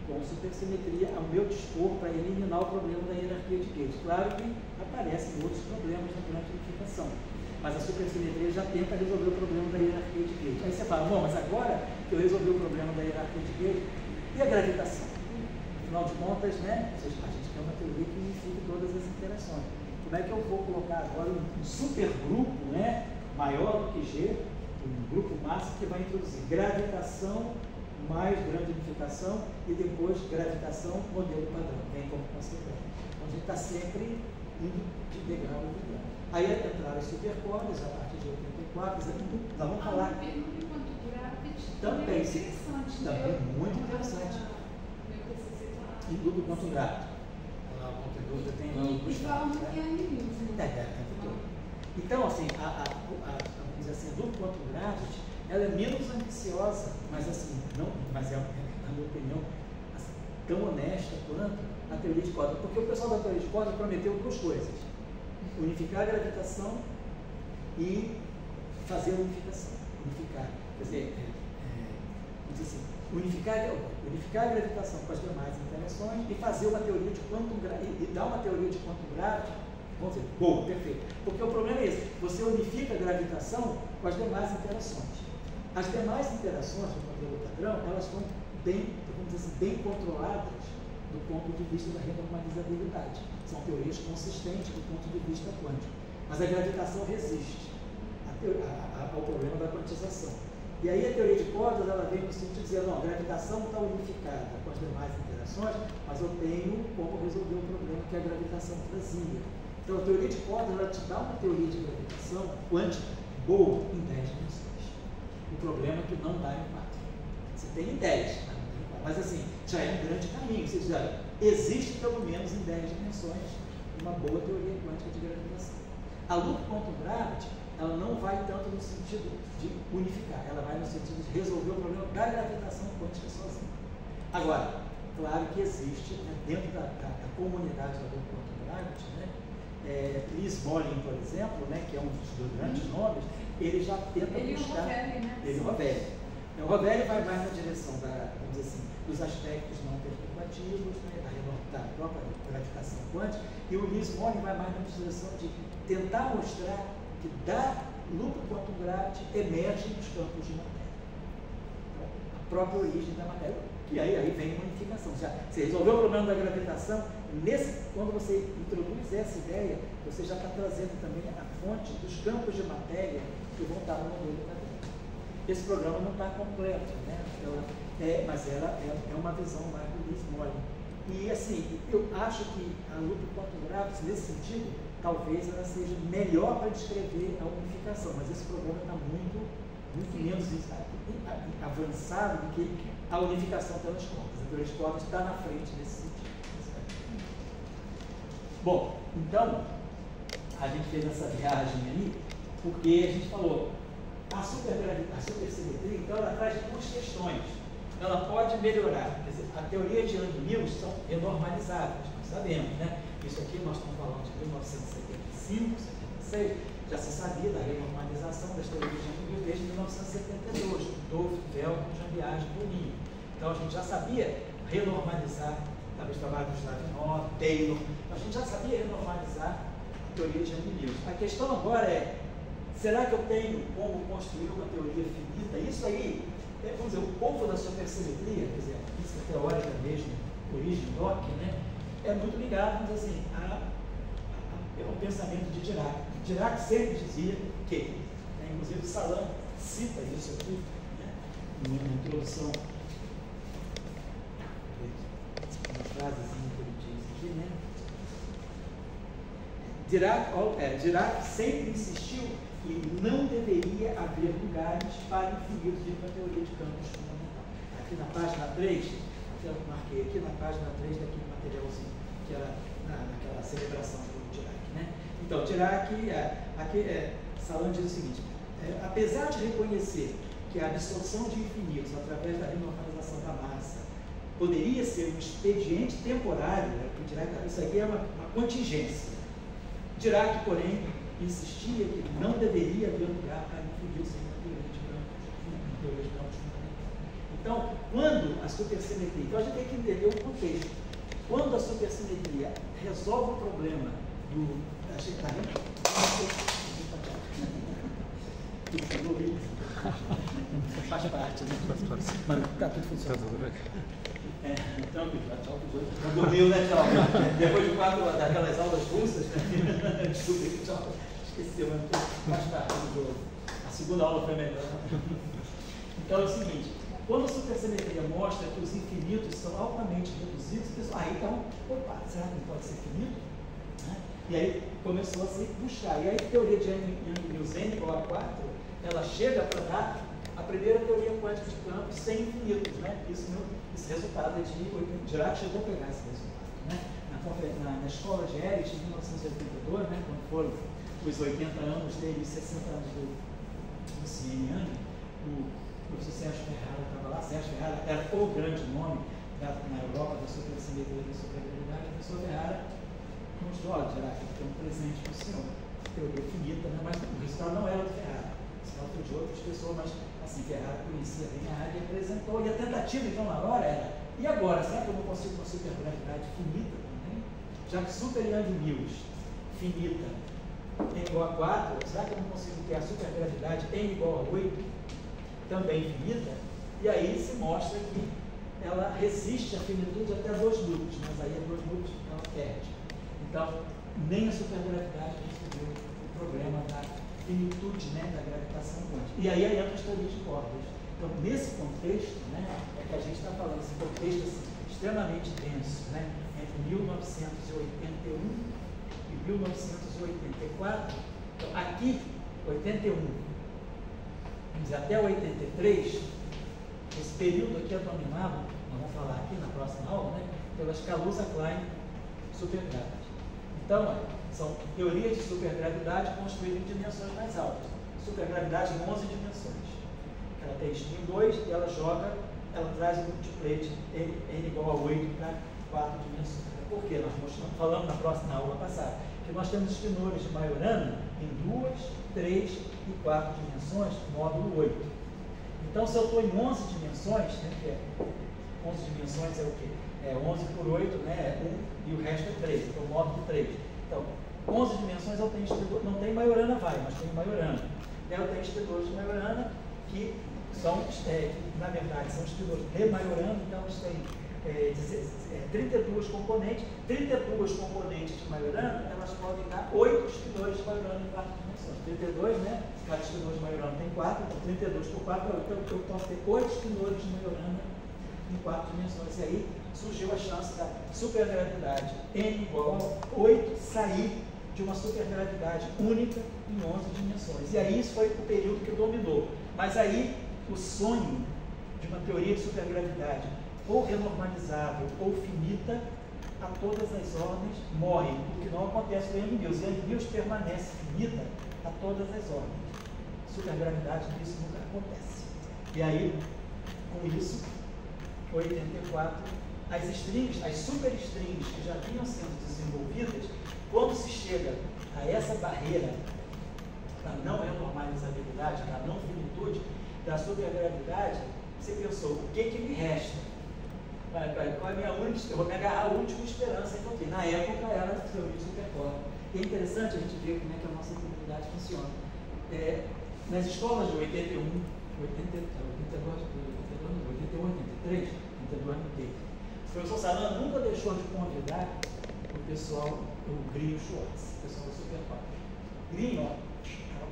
com supersimetria ao meu dispor para eliminar o problema da hierarquia de gates. Claro que aparecem outros problemas na grande unificação, mas a supersimetria já tenta resolver o problema da hierarquia de gates. Aí você fala, bom, mas agora que eu resolvi o problema da hierarquia de gates, e a gravitação? Afinal de contas, né, a gente quer uma teoria que unifique todas as interações. Como é que eu vou colocar agora um supergrupo, né, maior do que G, um grupo massa que vai introduzir gravitação mais grande unificação e depois gravitação modelo padrão, vem como consequência. Então a gente está sempre indo de degrau em degrau. Aí entraram as supercordas a partir de 84, nós vamos falar. Também, também muito interessante. E duplo quanto grávido. Qualquer dúvida tem no falam que é animismo. Então, assim, vamos dizer assim, a duplo quanto grávido, ela é menos ambiciosa, mas assim, não, mas é, na minha opinião, assim, tão honesta quanto a teoria de cordas. Porque o pessoal da teoria de cordas prometeu duas coisas: unificar a gravitação e fazer a unificação. Unificar, quer dizer, assim, unificar a gravitação com as demais interações e fazer uma teoria de quantum grávido, e dar uma teoria de quantum grávido, vamos dizer, boa, perfeito. Porque o problema é esse: você unifica a gravitação com as demais interações. As demais interações do modelo padrão, elas estão bem, vamos dizer assim, bem controladas do ponto de vista da renormalizabilidade. São teorias consistentes do ponto de vista quântico. Mas a gravitação resiste ao problema da quantização. E aí a teoria de cordas, ela vem no sentido de dizer, não, a gravitação está unificada com as demais interações, mas eu tenho como resolver o problema que a gravitação trazia. Então a teoria de cordas, ela te dá uma teoria de gravitação quântica boa em 10 dimensões. O problema é que não dá em 4. Você tem em 10, mas assim, já é um grande caminho. Você diz, olha, existe pelo menos em 10 dimensões uma boa teoria quântica de gravitação. A loop quantum gravity, ela não vai tanto no sentido de unificar, ela vai no sentido de resolver o problema da gravitação quântica sozinha. Agora, claro que existe, né, dentro da comunidade da loop quantum gravity, né, Lee Smolin, por exemplo, né, que é um dos grandes nomes, ele já tenta buscar. Ele e o Rovelli. O Rovelli vai mais na direção vamos dizer assim, dos aspectos não perturbativos, né, da própria gravitação quântica, e o Lee Smolin vai mais na direção de tentar mostrar que da loop quantum gravity emergem os campos de matéria. Então, a própria origem da matéria. E aí vem a unificação. Você resolveu o problema da gravitação, quando você introduz essa ideia, você já está trazendo também a fonte dos campos de matéria que vão estar no modelo padrão. Esse programa não está completo, né? Mas ela é uma visão mais do Lee Smolin. E assim, eu acho que a loop quantum gravity, nesse sentido, talvez ela seja melhor para descrever a unificação, mas esse programa está muito menos avançado do que a unificação pelas cordas. A teoria de cordas está na frente nesse sentido. Bom, então, a gente fez essa viagem aí, porque a gente falou, a supersimetria, então, ela traz duas questões. Ela pode melhorar, quer dizer, a teoria de Young-Mills são renormalizáveis, nós sabemos, né? Isso aqui nós estamos falando de 1975, 76, já se sabia da renormalização das teorias de Young-Mills desde 1972, do Velcro, Jean-Biage e Bournier. Então a gente já sabia renormalizar, talvez trabalho do Slavinov, Taylor, a gente já sabia renormalizar a teoria de Young-Mills. A questão agora é, será que eu tenho como construir uma teoria finita? Isso aí, vamos dizer, o povo da supersimetria, quer dizer, a física teórica mesmo, origem Locke, né, é muito ligado, vamos dizer assim, ao pensamento de Dirac. Dirac sempre dizia que, né, inclusive Salam cita isso aqui, né, na introdução, uma frasezinha que ele diz aqui, né? Dirac sempre insistiu que não deveria haver lugares para infinito de uma teoria de campos fundamental. Aqui na página 3, eu marquei aqui na página 3 daquele materialzinho, que era naquela celebração do Dirac, né? Então, Dirac, Salam diz o seguinte, apesar de reconhecer que a absorção de infinitos através da renormalização da massa poderia ser um expediente temporário, né? Isso aqui é uma contingência. Dirac, porém, insistia que não deveria haver lugar para infinitos em uma teoria de campos fundamental. Então, quando a supersimetria, então a gente tem que entender o contexto. Quando a supersimetria resolve o problema faz parte, né? Mas está tudo funcionando. Então, já dormiu, né, tchau? Depois de 4 horas daquelas aulas russas, né? Desculpa, tchau. Esqueceu, mas faz parte do jogo. A segunda aula foi melhor. Então é o seguinte, quando a supersimetria mostra que os infinitos são altamente reduzidos, aí então, opa, será que não pode ser finito? Né? E aí começou a se buscar. E aí a teoria de Yang-Mills n igual a 4, ela chega para dar a primeira teoria quântica de campos sem infinitos. Né? Esse resultado é de Dirac chegou a pegar esse resultado. Né? Na escola de Elite, em 1982, né, quando foram os 80 anos dele e 60 anos do Yang, o professor Sérgio Ferrara estava lá. Sérgio Ferrara era o grande nome na Europa da supersimetria e da supergravidade. O professor Ferrara mostrou, olha, Dirac, tem um presente para o senhor, teoria finita, né? Mas o resultado não era do Ferrara, o resultado foi de outras pessoas, mas assim, Ferrara conhecia bem a área e apresentou. E a tentativa, então, na hora era, e agora, será que eu não consigo uma supergravidade finita também? Já que super Yang-Mills finita n igual a 4, será que eu não consigo ter a supergravidade n igual a 8 também finita? E aí se mostra que ela resiste à finitude até 2 núcleos, mas aí a 2 núcleos ela perde. Então, nem a supergravidade resolveu o problema da finitude, né, da gravitação quântica. E aí entra as teorias de cordas. Então, nesse contexto, né, é que a gente está falando, esse contexto assim, extremamente denso, né, entre 1981 e 1984, então, aqui, 81, vamos dizer, até 83, esse período aqui é dominado, nós vamos falar aqui na próxima aula, né, pelas Kaluza-Klein supergravidade. Então, são teorias de supergravidade construídas em dimensões mais altas. Supergravidade em 11 dimensões. Ela tem spin 2 e ela traz o multiplete n igual a 8 para 4 dimensões. Por quê? Nós falamos na próxima aula passada que nós temos spinores de Majorana em 2, 3 e 4 dimensões, módulo 8. Então, se eu estou em 11 dimensões, né, que é 11 dimensões é o quê? É 11 por 8, né, é 1 e o resto é 3, então módulo 3. Então, 11 dimensões eu tenho spinor, não tem Majorana mas tem Majorana. Eu tenho spinores de Majorana que são, na verdade, são spinores de Majorana, então eles têm 32 componentes. 32 componentes de Majorana, elas podem dar 8 spinores de Majorana em 4 dimensões. 32, né? Cada spinor de Majorana tem 4, então 32 por 4 é 8. Então eu posso ter 8 spinores de Majorana em 4 dimensões. E aí surgiu a chance da supergravidade n igual a 8 sair de uma supergravidade única em 11 dimensões. E aí isso foi o período que dominou. Mas aí o sonho de uma teoria de supergravidade ou renormalizável ou finita a todas as ordens morre, o que não acontece com o Yang-Mills. Yang-Mills permanece finita a todas as ordens. Supergravidade, isso nunca acontece. E aí, com isso, 84, as strings, as superstrings que já vinham sendo desenvolvidas, quando se chega a essa barreira da não renormalizabilidade, da não finitude, da supergravidade, você pensou, o que me resta? Qual é a minha única, eu vou me agarrar à última esperança que eu tenho. Na época era a teoria de supercorda. E é interessante a gente ver como é que a nossa comunidade funciona. Nas escolas de 81, 82, 83, 82 no TEI, o professor Salano nunca deixou de convidar o pessoal, o Green Schwartz, o pessoal do supercorda. Green, ó,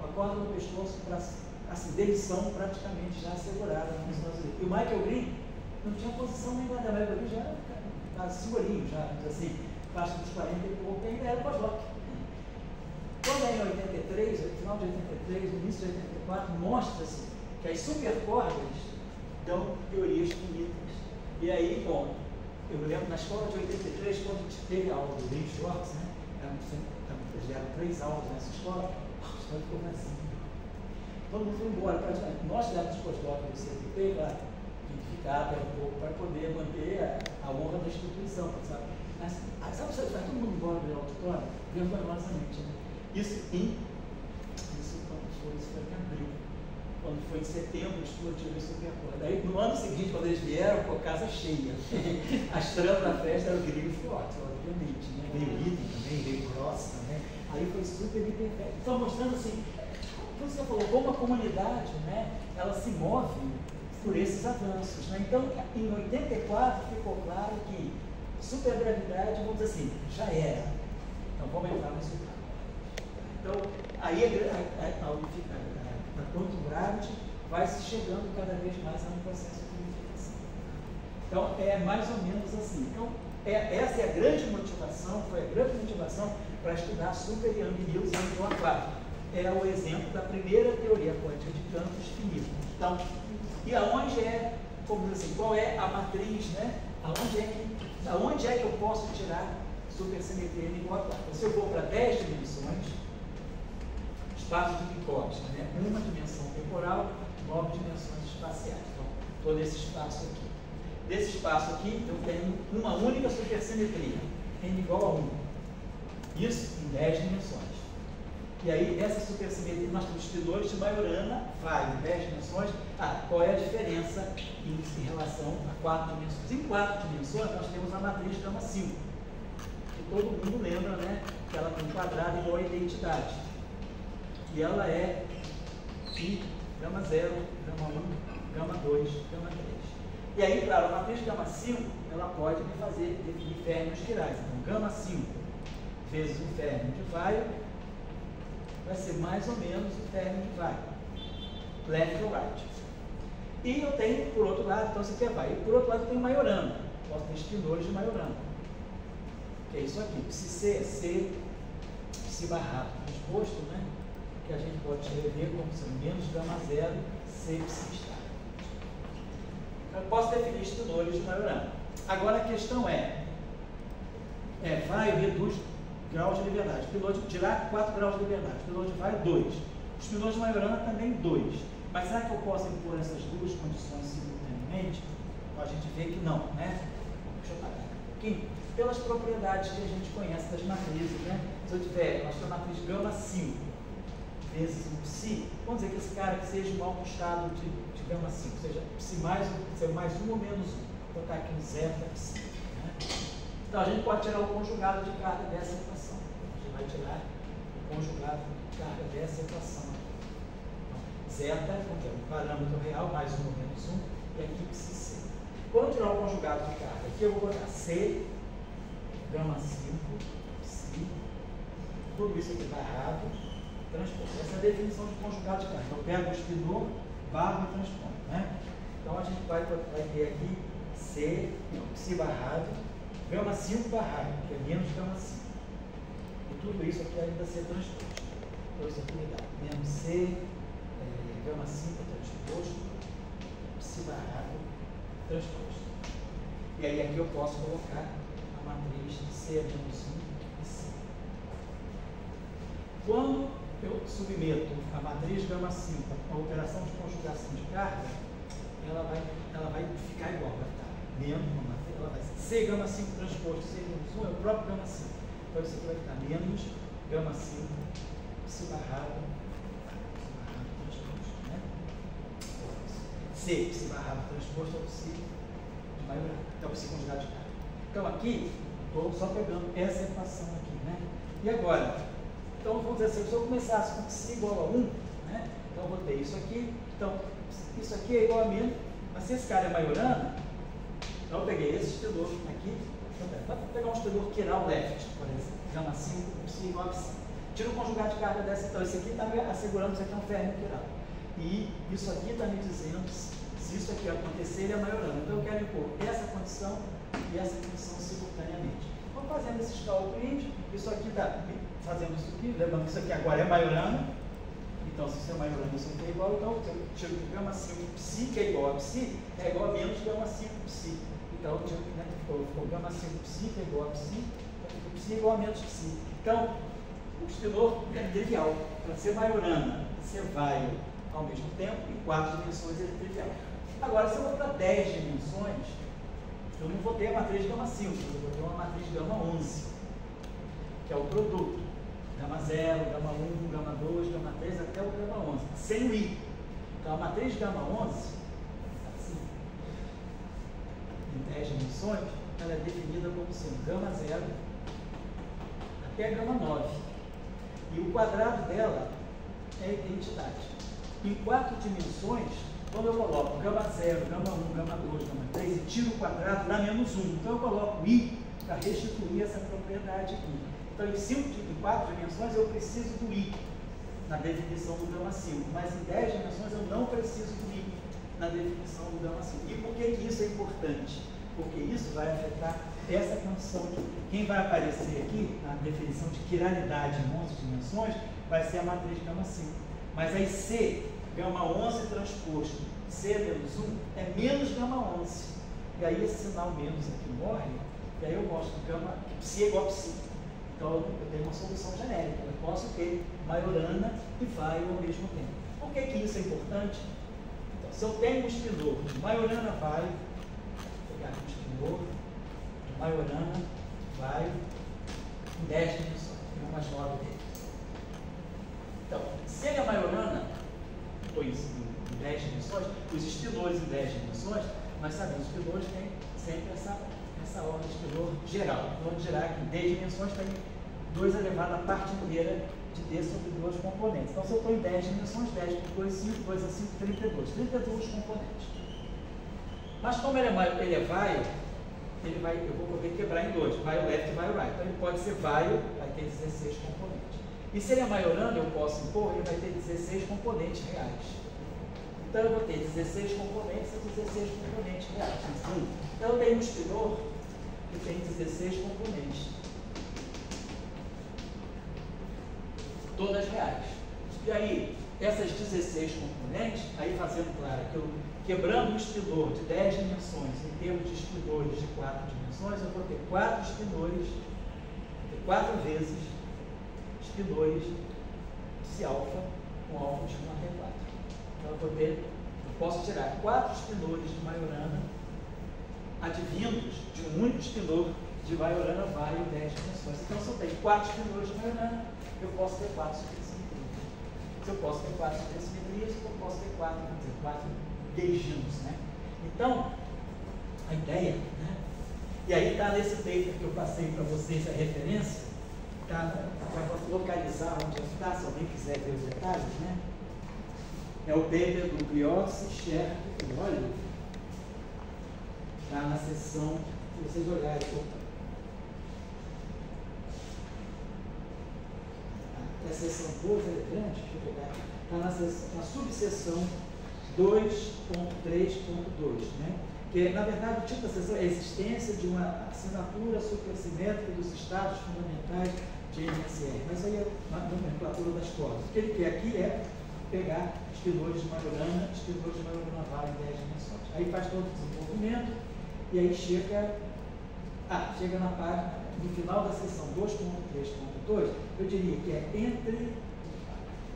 a corda no pescoço para assim, demissão praticamente já assegurada nos Estados Unidos. E o Michael Green não tinha posição nenhuma, da Michael Green já era senhorinho, já, assim, faixa dos 40 e pouco, ainda era pós-doc. Quando é em 83, no final de 83, no início de 84, mostra-se que as supercordas dão teorias finitas. E aí, bom, eu lembro na escola de 83, quando a gente teve a aula do Green Schwartz, né, eles deram 3 aulas nessa escola, a escola ficou vazia. Todo mundo foi embora, praticamente. Nós demos pós-doc do CPP para ficar até um pouco, para poder manter a honra da instituição, sabe? Mas, sabe, vai todo mundo embora do auditório, vergonhosamente, né? Isso foi em abril. Quando foi em setembro, o estudo tive supercorda. Daí, no ano seguinte, quando eles vieram, com a casa cheia. A estrela da festa era o Green Schwartz, obviamente, né? Veio Eden também, veio Cross também. Aí foi super hiperfeito. Então, mostrando assim, como você falou, como a comunidade, né, ela se move por esses avanços, né? Então, em 84 ficou claro que supergravidade, vamos dizer assim, já era. Então, vamos entrar nesse. Então, aí a quanto densidade, vai se chegando cada vez mais a um processo de unificação. Então, é mais ou menos assim. Então, essa é a grande motivação, foi a grande motivação para estudar super Young Mills em âmbito aquático. É o exemplo da primeira teoria quântica de campos finitos. Então, e aonde é, como diz assim, qual é a matriz, né? Aonde é que eu posso tirar supersimetria em igual aquático? Se eu vou para 10 dimensões, espaço de Minkowski, né? Uma dimensão temporal, 9 dimensões espaciais. Então, estou nesse espaço aqui. Desse espaço aqui, eu tenho uma única supersimetria, n igual a 1. Isso em 10 dimensões. E aí, essa supersimetria, nós temos espinores de Majorana, vai em 10 dimensões. Qual é a diferença em relação a 4 dimensões? Em 4 dimensões, nós temos a matriz gama 5, que todo mundo lembra, né? Que ela tem um quadrado igual a identidade. E ela é π, gama 0, gama 1, gama 2, gama 3. E aí, claro, a matriz gama 5, ela pode me fazer definir férmions quirais. Então, gama 5 vezes o férmion de Weyl vai ser mais ou menos o férmion de Weyl, left ou right. E eu tenho, por outro lado, então isso aqui é Weyl. E por outro lado eu tenho Majorana, posso ter espinores de Majorana, que é isso aqui. Psi é C, psi barrado transposto, né? Que a gente pode escrever como sendo menos gama 0, C psi estável. Eu posso definir espinores de Majorana. Agora a questão Weyl reduz graus de liberdade. Espinor de Dirac, 4 graus de liberdade. Espinor de Weyl, 2. Espinor de Majorana também 2. Mas será que eu posso impor essas duas condições simultaneamente? A gente vê que não, né? Deixa eu parar um pouquinho. Pelas propriedades que a gente conhece das matrizes, né? Se eu tiver, nós temos a matriz gama 5 vezes um psi, vamos dizer que esse cara que seja um autoestado de gama 5, seja psi mais 1 ou menos 1. Vou botar aqui um zero da psi. Né? Então a gente pode tirar o conjugado de carga dessa equação. A gente vai tirar o conjugado de carga dessa equação. Zeta, que é um parâmetro real, mais 1 ou menos 1, e aqui psi c. Quando eu tirar o conjugado de carga, aqui eu vou botar c, gama 5, psi, tudo isso aqui barrado, transpondo. Essa é a definição de conjugado de carga. Eu pego o espinor, barro e transpondo. Né? Então a gente vai ter aqui c, psi barrado, gama 5 barrado, que é menos gama 5. E tudo isso aqui ainda ser transposto. Então isso aqui me dá menos c, gama 5 transposto, psi barrado transposto. E aí aqui eu posso colocar a matriz C menos 1 e C. Quando eu submeto a matriz gama 5 a operação de conjugação de carga, ela vai ficar igual, vai estar menos uma matriz, ela vai ser C gama 5 transposto, C menos 1 é o próprio gama 5. Então isso aqui vai ficar menos gama 5 psi barrado transposto. Né? C, psi barrado transposto é o psi de Majorana, é o psi conjugado de carga. Então aqui, estou só pegando essa equação aqui, né? E agora, então vamos dizer assim, se eu começasse com psi igual a 1, né? Então eu vou ter isso aqui, então isso aqui é igual a menos, mas se esse cara é Majorana, então eu peguei esse espinor aqui, então, vou pegar um espinor quiral left, por exemplo, gama 5, psi igual a psi. Tira o conjugado de carga dessa, então esse aqui está me assegurando que isso aqui é um férmion quiral. E isso aqui está me dizendo se isso aqui acontecer, ele é Majorana. Então eu quero impor essa condição e essa condição simultaneamente. Vamos fazendo esses cálculos, isso aqui está fazendo isso aqui, lembrando que isso aqui agora é Majorana. Então, se isso é Majorana, isso aqui é igual, então eu tiro gama 5 psi, que é igual a psi, é igual a menos gama 5 psi. Então, eu tiro, né, ficou gama 5 psi, que é igual a psi, então psi é igual a menos psi. Então, o espinor é trivial. Para ser Majorana, ser Weyl ao mesmo tempo, em 4 dimensões ele é trivial. Agora, se eu vou para 10 dimensões, eu não vou ter a matriz gama 5, eu vou ter uma matriz gama 11, que é o produto. Gama 0, gama 1, gama 2, gama 3, até o gama 11, sem o i. Então, a matriz gama 11, assim, em 10 dimensões, ela é definida como sendo gama 0 até gama 9. E o quadrado dela é a identidade. Em 4 dimensões, quando eu coloco gama 0, gama 1, gama 2, gama 3 e tiro o quadrado, dá menos 1. Então eu coloco i para restituir essa propriedade aqui. Então em 4 dimensões eu preciso do i. na definição do gama 5, mas em 10 dimensões eu não preciso do I na definição do gama 5. E por que isso é importante? Porque isso vai afetar essa condição aqui. Quem vai aparecer aqui na definição de quiralidade em 11 dimensões vai ser a matriz gama 5. Mas aí C, gama 11 transposto, C menos 1 é menos gama 11. E aí esse sinal menos aqui morre, e aí eu mostro gama psi é igual a psi. Então eu tenho uma solução genérica. Eu posso ter Majorana e Vaio ao mesmo tempo. Por que isso é importante? Então, se eu tenho um espinor de Majorana Vaio, vou pegar aqui um espinor de Majorana Vaio em 10 dimensões, tem umas 9 dele. Então, se ele é Majorana, pois em 10 dimensões, os espinores em 10 dimensões, nós sabemos que os espinores têm sempre essa ordem de espinor geral. Vamos gerar que em 10 dimensões tem 2 elevado à parte inteira de D sobre 2 componentes. Então, se eu estou em 10 dimensões, 10 por 2, 5, 2 a 5, 32. 32 componentes. Mas como ele é vaio, eu vou poder quebrar em 2. Vaio left e vaio right. Então, ele pode ser vaio, vai ter 16 componentes. E se ele é Majorana, eu posso impor, ele vai ter 16 componentes reais. Então, eu vou ter 16 componentes e 16 componentes reais. Então, eu tenho um espinor que tem 16 componentes. Todas reais. E aí, essas 16 componentes, aí fazendo claro que eu quebrando um espinor de 10 dimensões em termos de espinores de 4 dimensões, eu vou ter 4 espinores, 4 vezes espinores de alfa com alfa de 1 até 4. Então eu posso tirar 4 espinores de Majorana advindos de um único espinor de Majorana Vaio em 10 dimensões. Então, se eu tenho 4 espinores de Majorana, eu posso ter 4 supersimetrias. Se eu posso ter 4 supersimetrias, eu posso ter 4 beijinhos, né? Então, a ideia, né? E aí está nesse paper que eu passei para vocês a referência, tá? Para localizar onde está, se alguém quiser ver os detalhes, né? É o paper do Brioschi, Scherk e Oliver. Está na seção, se vocês olharem, a seção 12 é grande, deixa eu pegar, está na subseção 2.3.2, né? Que na verdade o título da seção é a existência de uma assinatura supersimétrica dos estados fundamentais de MSR. Mas isso aí é uma nomenclatura das coisas. O que ele quer aqui é pegar espinores de Majorana Vaio em 10 dimensões. Aí faz todo o desenvolvimento e aí chega na página, no final da seção 2.3.2, eu diria que é entre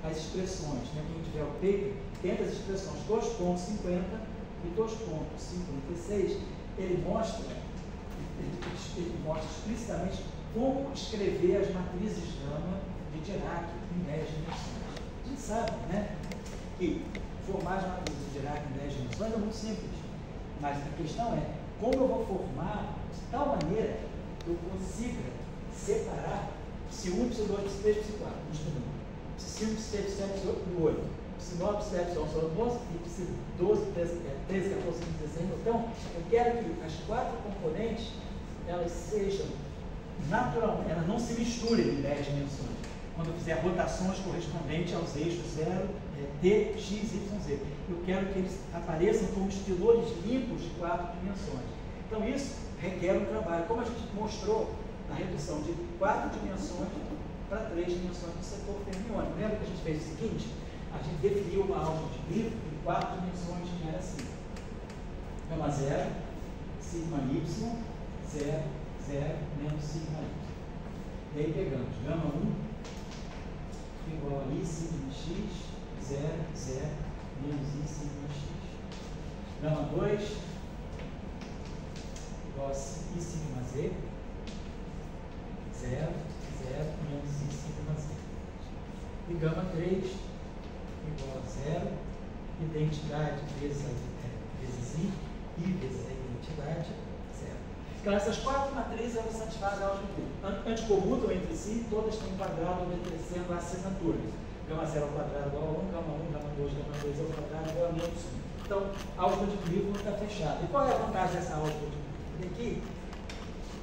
as expressões, né, quem tiver o paper, entre as expressões 2.50 e 2.56, ele mostra explicitamente como escrever as matrizes gama de Dirac em 10 dimensões. A gente sabe, né, que formar as matrizes de Dirac em 10 dimensões é muito simples, mas a questão é como eu vou formar de tal maneira que eu consiga separar psi1, psi2, psi3, psi4, psi5, psi6, psi7, psi8, psi9, psi10, psi11, psi12 e psi12, 13, 14, 15, 16. Então, eu quero que as 4 componentes elas sejam naturalmente, elas não se misturem em 10 dimensões. Quando eu fizer rotações correspondentes aos eixos 0, T, X, Y, Z. Eu quero que eles apareçam como espinores limpos de 4 dimensões. Então, isso requer um trabalho, como a gente mostrou na redução de 4 dimensões para 3 dimensões do setor fermiônico. Lembra que a gente fez o seguinte? A gente definiu uma álgebra de grifo em 4 dimensões, que era assim: gama 0, sigma y, 0, 0, menos sigma y. E aí pegamos gama 1 igual a I sigma x, 0, 0, menos I sigma x. Gama 2 igual a I sigma z, 0, 0, menos I sigma z. E gama 3 igual a 0, identidade vezes I, I vezes a identidade, 0. Então, essas 4 matrizes elas satisfazem a álgebra anticomutam entre si, todas têm um quadrado obedecendo a assinatura. Gama 0 ao quadrado igual a 1, gama 1, gama 2, gama 2 ao quadrado igual a menos 1. Então, a álgebra de Cleveland está fechada. E qual é a vantagem dessa álgebra de Cleveland? Aqui,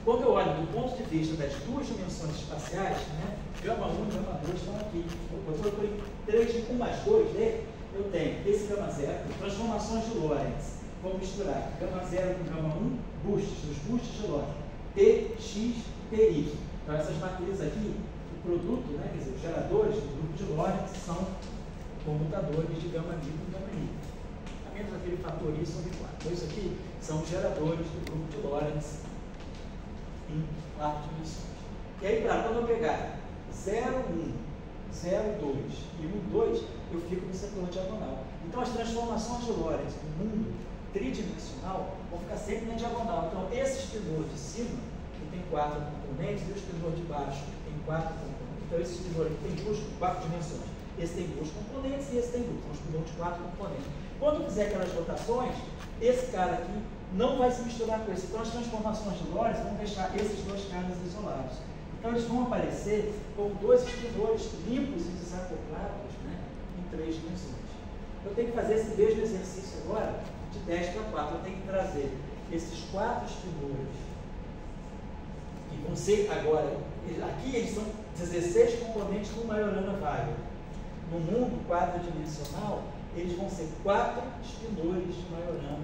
Quando eu olho do ponto de vista das duas dimensões espaciais, né, gama 1 e gama 2 estão aqui. Eu procurei 3, 1 mais 2, né? Eu tenho esse gama 0, transformações de Lorentz. Vou misturar gama 0 com gama 1, boosts, os boosts de Lorentz. T, X, T, Y. Então essas matrizes aqui, o produto, né, quer dizer, os geradores do grupo de Lorentz são comutadores de gama μ com gama I. A menos aquele fator I sobre 4. Então isso aqui são os geradores do grupo de Lorentz em 4 dimensões. E aí, quando eu pegar 0, 1, 0, 2 e 1, 2, eu fico no setor diagonal. Então, as transformações de Lorentz no mundo tridimensional vão ficar sempre na diagonal. Então, esse espinor de cima, que tem 4 componentes, e o espinor de baixo, que tem 4 componentes. Então, esse espinor aqui tem 4 dimensões. Esse tem 2 componentes e esse tem 2. Então, um espinor de 4 componentes. Quando fizer aquelas rotações, esse cara aqui não vai se misturar com esse. Então, as transformações de Lorentz vão deixar esses dois caras isolados. Então, eles vão aparecer como dois espinores limpos e desacoplados, né, em 3 dimensões. Eu tenho que fazer esse mesmo exercício agora de 10 para 4. Eu tenho que trazer esses 4 espinores, que vão ser agora, aqui eles são 16 componentes do Majorana Weyl. No mundo quadridimensional, eles vão ser 4 espinores de Majorana,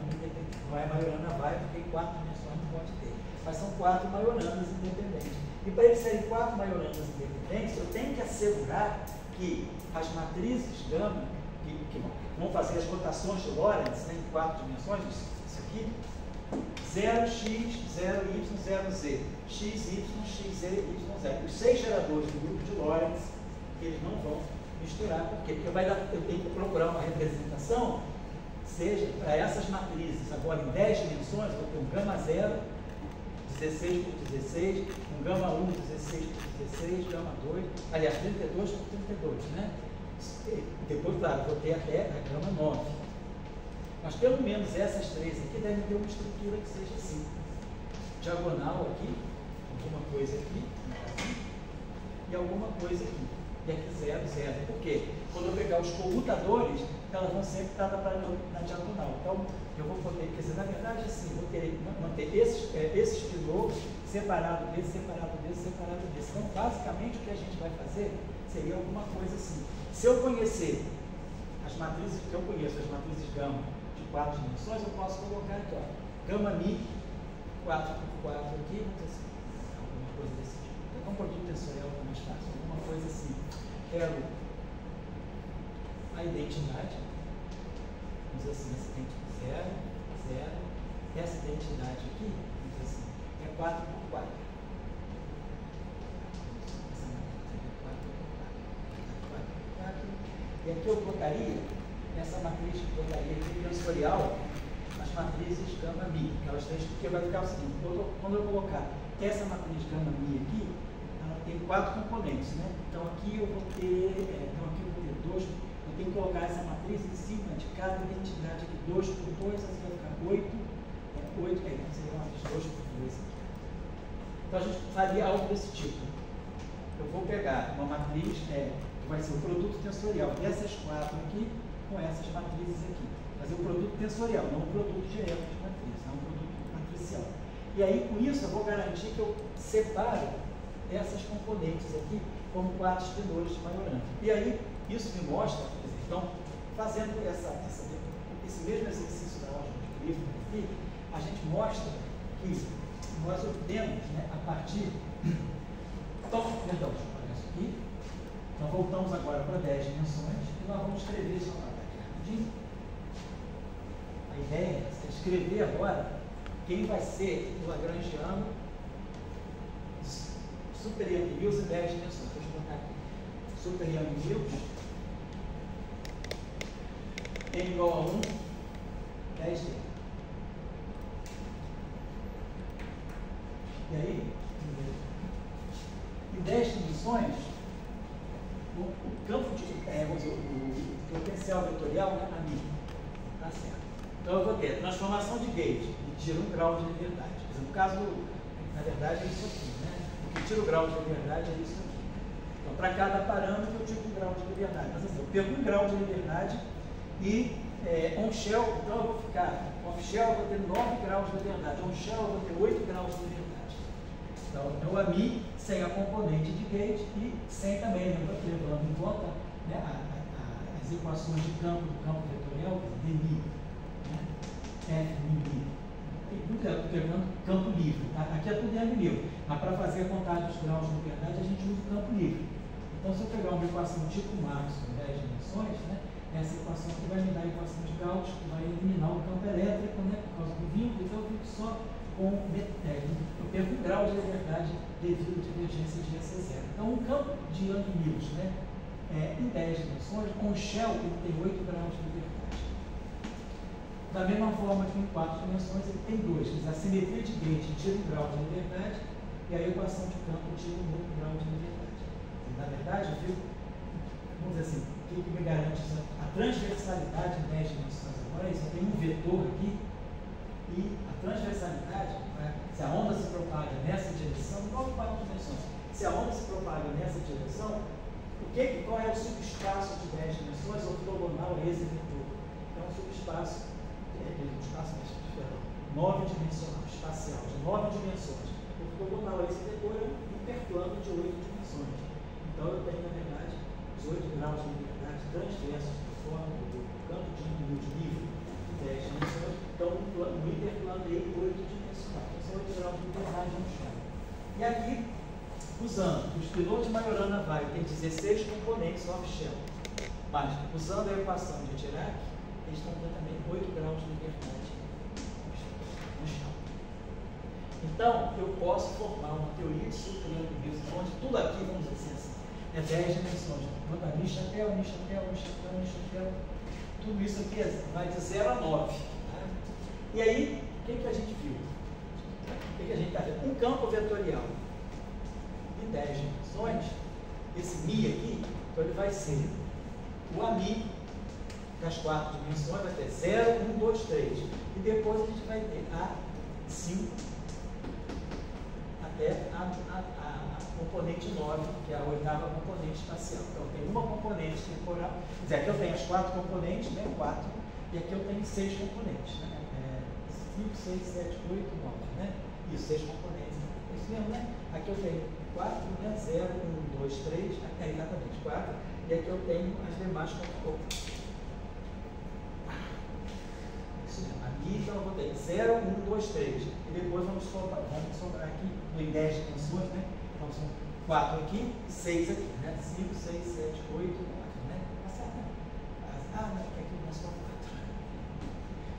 não é Majorana Weyl, porque em 4 dimensões não pode ter. Mas são 4 Majoranas independentes. E para eles serem 4 Majoranas independentes, eu tenho que assegurar que as matrizes gama, que vão fazer as rotações de Lorentz, né, em 4 dimensões, isso aqui, 0x, 0y, 0z, xy, xz, yz. Os 6 geradores do grupo de Lorentz, que eles não vão misturar. Por quê? Porque eu tenho que procurar uma representação, seja para essas matrizes, agora em 10 dimensões, eu vou ter um gama 0, 16 por 16, um gama 1, 16 por 16, gama 2, aliás, 32 por 32, né? Depois, claro, vou ter até a gama 9. Mas pelo menos essas 3 aqui devem ter uma estrutura que seja assim. Diagonal aqui, alguma coisa aqui, e alguma coisa aqui. E aqui 0, 0. Por quê? Quando eu pegar os comutadores, elas vão sempre estar na diagonal. Então, eu vou poder, quer dizer, na verdade, assim, vou querer manter esse espinor separado desse, separado desse, separado desse. Então, basicamente, o que a gente vai fazer seria alguma coisa assim. Se eu conhecer as matrizes que eu conheço, as matrizes gama de 4 dimensões, eu posso colocar aqui, ó, gama mi 4 por 4 aqui, assim, alguma coisa desse tipo. Então, um produto tensorial que é mais fácil, alguma coisa assim. Quero a identidade, vamos dizer assim, essa identidade 0, 0, essa identidade aqui, vamos dizer assim, é 4 por 4. E aqui eu colocaria, nessa matriz que eu colocaria aqui, tensorial, as matrizes gama mi, elas têm, porque vai ficar o seguinte, quando eu colocar essa matriz gama mi aqui, ela tem 4 componentes, né? Então aqui eu vou ter, 2, eu tenho que colocar essa matriz em cima de cada identidade aqui, 2 por 2, assim vai ficar 8, 8, então seria uma matriz 2 por 2 aqui. Então a gente faria algo desse tipo. Eu vou pegar uma matriz, que vai ser o produto tensorial dessas 4 aqui com essas matrizes aqui. Fazer o produto tensorial, não o produto direto de matriz, não o produto matricial. E aí, com isso, eu vou garantir que eu separo essas componentes aqui como 4 espinores de Majorana. E aí, isso me mostra, então, fazendo esse mesmo exercício da ordem de livro aqui, a gente mostra que nós obtemos, né, a partir... Perdão, isso aqui. Então, voltamos agora para 10 dimensões e nós vamos escrever isso aqui rapidinho. A ideia é escrever agora quem vai ser o lagrangiano superior em Mills e 10 dimensões. Deixa eu botar aqui. Superior em Mills é igual a 1, 10 d. E aí, em 10 dimensões, o campo de, o potencial vetorial, né, a mim, tá certo. Então eu vou ter transformação de gauge, que tira um grau de liberdade. Quer dizer, no caso, na verdade, é isso aqui, né? O que tira o grau de liberdade é isso aqui. Então, para cada parâmetro, eu tiro um grau de liberdade. Mas assim, eu perco um grau de liberdade e on-shell, então eu vou ficar, off-shell eu vou ter 9 graus de liberdade, on-shell eu vou ter 8 graus de liberdade. Então, é o AMI sem a componente de gate e sem também, levando em conta, né, as equações de campo do campo vetorial, DMI, né, FMI. Tudo é campo livre. Tá? Aqui é tudo em livre. Mas para fazer a contagem dos graus de liberdade, a gente usa o campo livre. Então, se eu pegar uma equação tipo Max com 10 dimensões, né, essa equação aqui vai me dar a equação de Gauss, que vai eliminar o campo elétrico, né, por causa do vínculo, então eu fico só com eu perco um grau de liberdade devido à divergência de EC0. Então, um campo de Young-Mills, né, em 10 dimensões, com o shell ele tem 8 graus de liberdade. Da mesma forma que em 4 dimensões ele tem 2, quer dizer, a simetria de gate tira um grau de liberdade e a equação de campo tira um outro grau de liberdade. Na verdade, eu fico, vamos dizer assim, o que me garante isso? A transversalidade em 10 dimensões agora é isso. Eu tenho um vetor aqui e a transversalidade, né, se a onda se propaga nessa direção, igual em 4 dimensões, se a onda se propaga nessa direção, qual é o subespaço de 10 dimensões ortogonal a esse vetor? É um subespaço, 9-dimensional, espacial, de 9 dimensões. Ortogonal a esse vetor é um hiperplano de 8 dimensões. Então, eu tenho, na verdade, os 8 graus de liberdade transversos da forma do campo de luz livre de 10 dimensões. Então, no hiperplano é 8 dimensional. Então, são 8 graus de liberdade no chão. E aqui, usando o espinor de Majorana vai, tem 16 componentes off-shell. Mas, usando a equação de Dirac, eles estão tendo também 8 graus de liberdade no chão. Então, eu posso formar uma teoria de superioridade, onde tudo aqui, vamos dizer assim, é 10 dimensões. Nichatel, tudo isso aqui vai de 0 a 9. Tá? E aí, o que a gente viu? O que a gente está vendo? Um campo vetorial de 10 dimensões, esse Mi aqui, então ele vai ser o AMI das 4 dimensões, vai ter 0, 1, 2, 3. E depois a gente vai ter A5 até a componente 9, que é a 8ª componente espacial. Então, tem uma componente temporal, quer dizer, aqui eu tenho as 4 componentes, né, 4, e aqui eu tenho 6 componentes, né, 5, 6, 7, 8, 9, né, isso, 6 componentes, é isso mesmo, né, aqui eu tenho 4, né, 0, 1, 2, 3, exatamente, 4, e aqui eu tenho as demais componentes. Isso mesmo, aqui então eu vou ter 0, 1, 2, 3, e depois vamos sobrar aqui, em 10 dimensões, né, então são 4 aqui e 6 aqui, né? 5, 6, 7, 8, 9, né? Não, aqui não é só 4.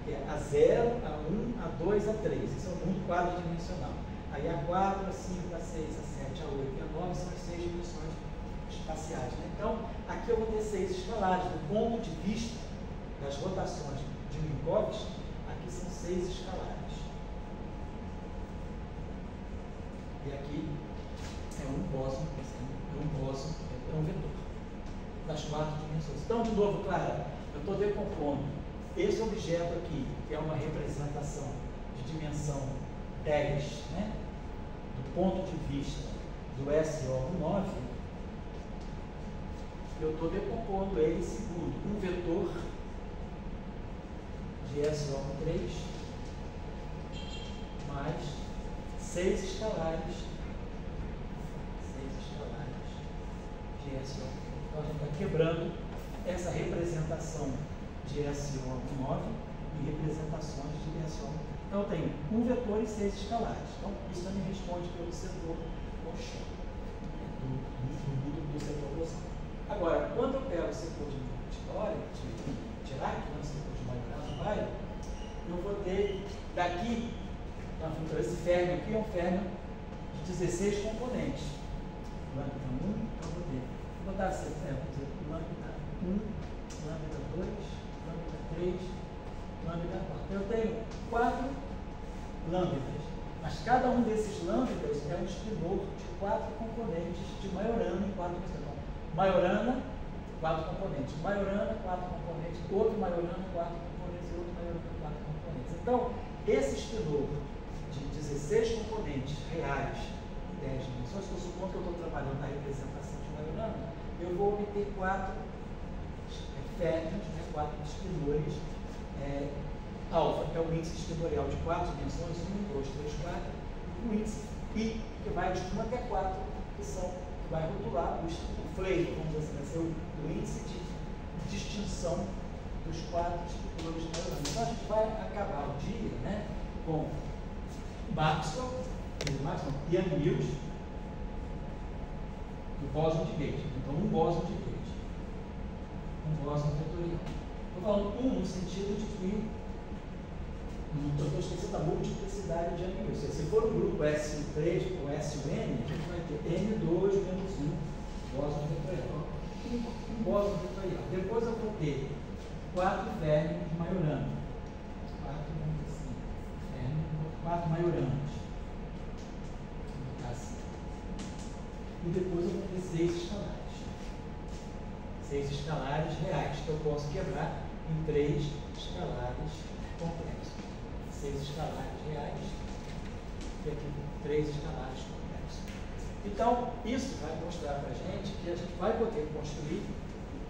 É a 0, a 1, a 2, a 3. Isso é o mundo quadridimensional. Aí a 4, a 5, a 6, a 7, a 8 e a 9 são as 6 dimensões espaciais, né? Então, aqui eu vou ter 6 escalares. Do ponto de vista das rotações de Minkowski, aqui são 6 escalares. E aqui é um bóson, é um vetor das 4 dimensões. Então, de novo, claro, eu estou decompondo esse objeto aqui, que é uma representação de dimensão 10, né, do ponto de vista do SO9, eu estou decompondo ele segundo um vetor de SO3 mais 6 escalares de SO. Então, a gente está quebrando essa representação de SO9 e representações de SO. Então, eu tenho um vetor e 6 escalares. Então, isso também responde pelo setor Cauchy, do setor glosal. Agora, quando eu pego o setor de Dirac, o setor de Majorana, eu vou ter daqui, então, esse férmio aqui é um férmio de 16 componentes. Lambda 1, então vou ter. Vou botar assim, lambda 1, lambda 2, lambda 3, lambda 4. Eu tenho 4 lambdas, mas cada um desses lambdas é um espinor de 4 componentes de Majorana em 4 dimensões. Majorana, 4 componentes. Majorana, 4 componentes. Outro Majorana, 4 componentes. E outro Majorana, 4 componentes. Então, esse espinor de 16 componentes reais em 10 dimensões, que eu suponho que eu estou trabalhando na representação de Majorana, eu vou obter 4 férmions, né, 4 espinores alfa, que é o índice espinorial de 4 dimensões, 1, 2, 3, 4, e o índice e que vai de 1 até 4, que vai rotular o flavor, vamos dizer assim, vai ser o índice de distinção dos 4 escritores neurônicos. Então a gente vai acabar o dia, né, com Maxwell, Young Mills e o bóson de Gage. Então, um bóson de Gage, um bóson vetorial. Estou falando no sentido de que não estou esquecendo da multiplicidade de Young Mills. Se for o grupo S3 ou SN, a gente vai ter N2 menos 1 bóson vetorial. Um bóson vetorial. Depois eu vou ter 4 vermes maioranos. 4 maioranos. Assim. E depois eu vou ter 6 escalares. 6 escalares reais, que eu posso quebrar em 3 escalares complexos. 6 escalares reais e aqui 3 escalares complexos. Então, isso vai mostrar para a gente que a gente vai poder construir,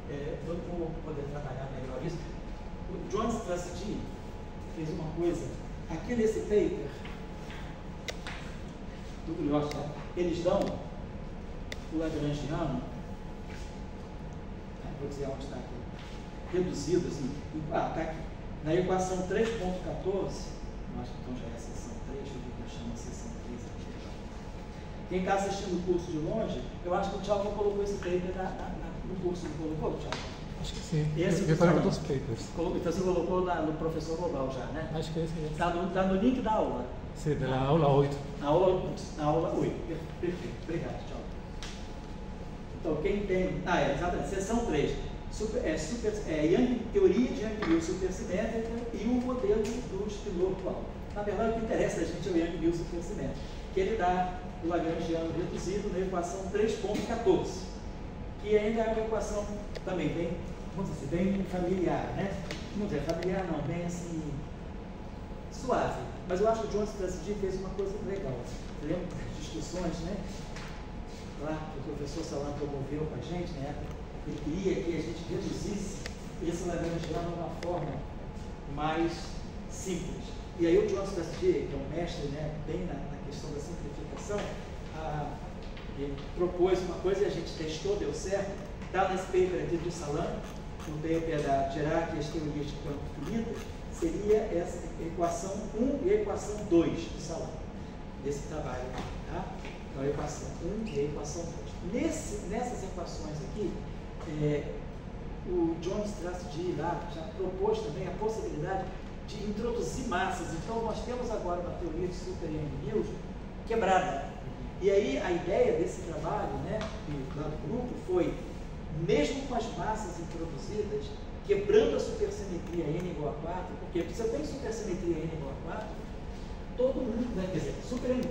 eu vou poder trabalhar melhor isso. O John Strassky fez uma coisa, aqui nesse paper, do curioso, eles dão o lagrangiano, vou dizer onde está aqui, reduzido assim, está aqui, na equação 3.14, acho que então já é a seção 3, deixa eu ver que chama a seção 3 aqui. Quem está assistindo o curso de longe, eu acho que o Thiago colocou esse paper no curso, não colocou, Thiago? Acho que sim. Esse eu falei dos papers. Então você colocou no professor global já, né? Acho que esse é. Está no link da aula. Sim, da aula 8. Na aula 8. Perfeito. Obrigado, tchau. Então, quem tem... exatamente. Seção 3. Teoria de Young Mills supersimétrica e o modelo do Spinor atual. Na verdade, o que interessa a gente é o Young Mills supersimétrico, que ele dá o lagrangiano reduzido na equação 3.14, que ainda é uma equação também bem, vamos dizer, bem familiar, né? Não é familiar não, bem assim, suave. Mas eu acho que o John Strassky fez uma coisa legal. Você lembra das discussões, né? Lá que o professor Salam promoveu com a gente, né? Ele queria que a gente reduzisse esse lagrangiano de uma forma mais simples. E aí o John Strassky, que é um mestre, né, bem na questão da simplificação, ele propôs uma coisa e a gente testou, deu certo. Está nesse paper aqui do Salam, no paper da Dirac e as teorias de campo finitas, seria essa equação 1 e a equação 2 do Salam, desse trabalho. Tá? Então, a equação 1 e a equação 2. Nessas equações aqui, o John Strassky lá já propôs também a possibilidade de introduzir massas. Então, nós temos agora uma teoria de super Young Mills quebrada. E aí, a ideia desse trabalho, né, lá do grupo, foi, mesmo com as massas introduzidas, quebrando a supersimetria n igual a 4, porque se eu tenho supersimetria n igual a 4, todo mundo, né, quer dizer,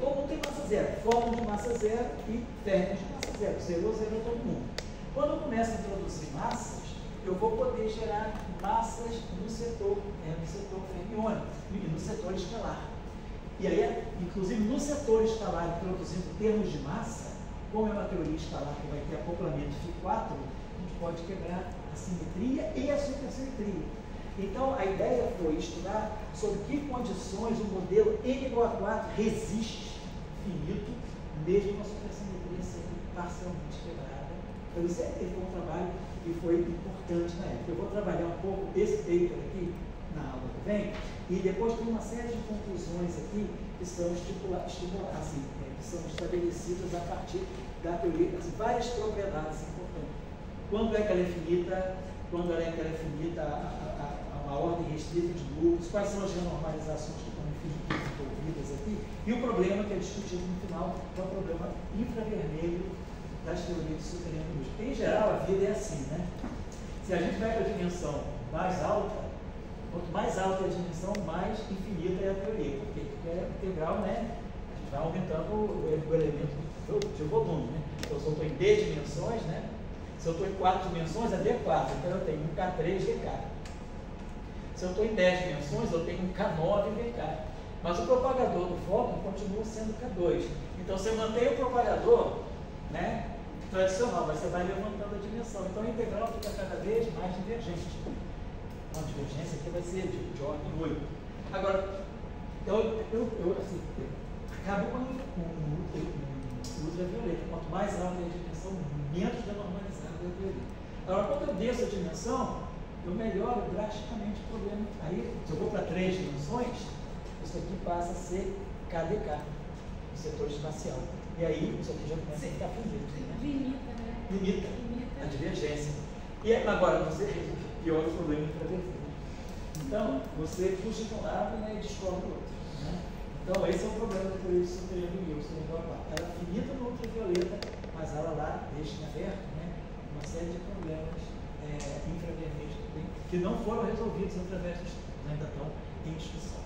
todo mundo tem massa zero, fórmula de massa zero e términos de massa zero, zerou todo mundo. Quando eu começo a introduzir massas, eu vou poder gerar massas no setor fermiônico e no setor escalar. E aí, inclusive no setor escalar, introduzindo termos de massa, como é uma teoria escalar que vai ter acoplamento φ4, a gente pode quebrar a simetria e a supersimetria. Então, a ideia foi estudar sob que condições o modelo n igual a 4 resiste finito, mesmo com a supersimetria sendo parcialmente quebrada. Então, isso foi um trabalho que foi importante na época. Eu vou trabalhar um pouco esse paper aqui na aula que vem, e depois tem uma série de conclusões aqui que são que são estabelecidas a partir da teoria, das várias propriedades importantes. Quando é que ela é finita, a ordem restrita de núcleos, quais são as renormalizações que estão envolvidas aqui, e o problema que é discutido no final, que é o problema infravermelho das teorias de super Young Mills. Em geral, a vida é assim, né? Se a gente vai para a dimensão mais alta, quanto mais alta é a dimensão, mais infinita é a teoria, porque é integral, né? A gente vai aumentando o elemento de volume, né? Então, se eu estou em D dimensões, né? Se eu estou em 4 dimensões, é D4, então eu tenho um K3 VK. Se eu estou em 10 dimensões, eu tenho um K9 VK. Mas o propagador do fóton continua sendo K2. Então, você mantém o propagador, né, tradicional, mas você vai levantando a dimensão. Então, a integral fica cada vez mais divergente. Então, a divergência aqui vai ser de ordem 8. Agora, assim, acaba com o ultravioleta. Quanto mais alta é a dimensão, menos denormalizada é a violeta. Agora, quando eu desço a dimensão, eu melhoro drasticamente o problema. Aí, se eu vou para 3 dimensões, isso aqui passa a ser KDK, o setor espacial. E aí, isso aqui já começa a ficar fundido. Né? Limita a divergência. E agora, você piora o problema intravertido. Então, você puxa de um lado, né, e descobre o outro. Né? Então, esse é o problema da teoria de superioridade. Ela é finita no ultravioleta, mas ela lá deixa em aberto, né, uma série de problemas infravermelhos que não foram resolvidos através do estudo, ainda estão em discussão.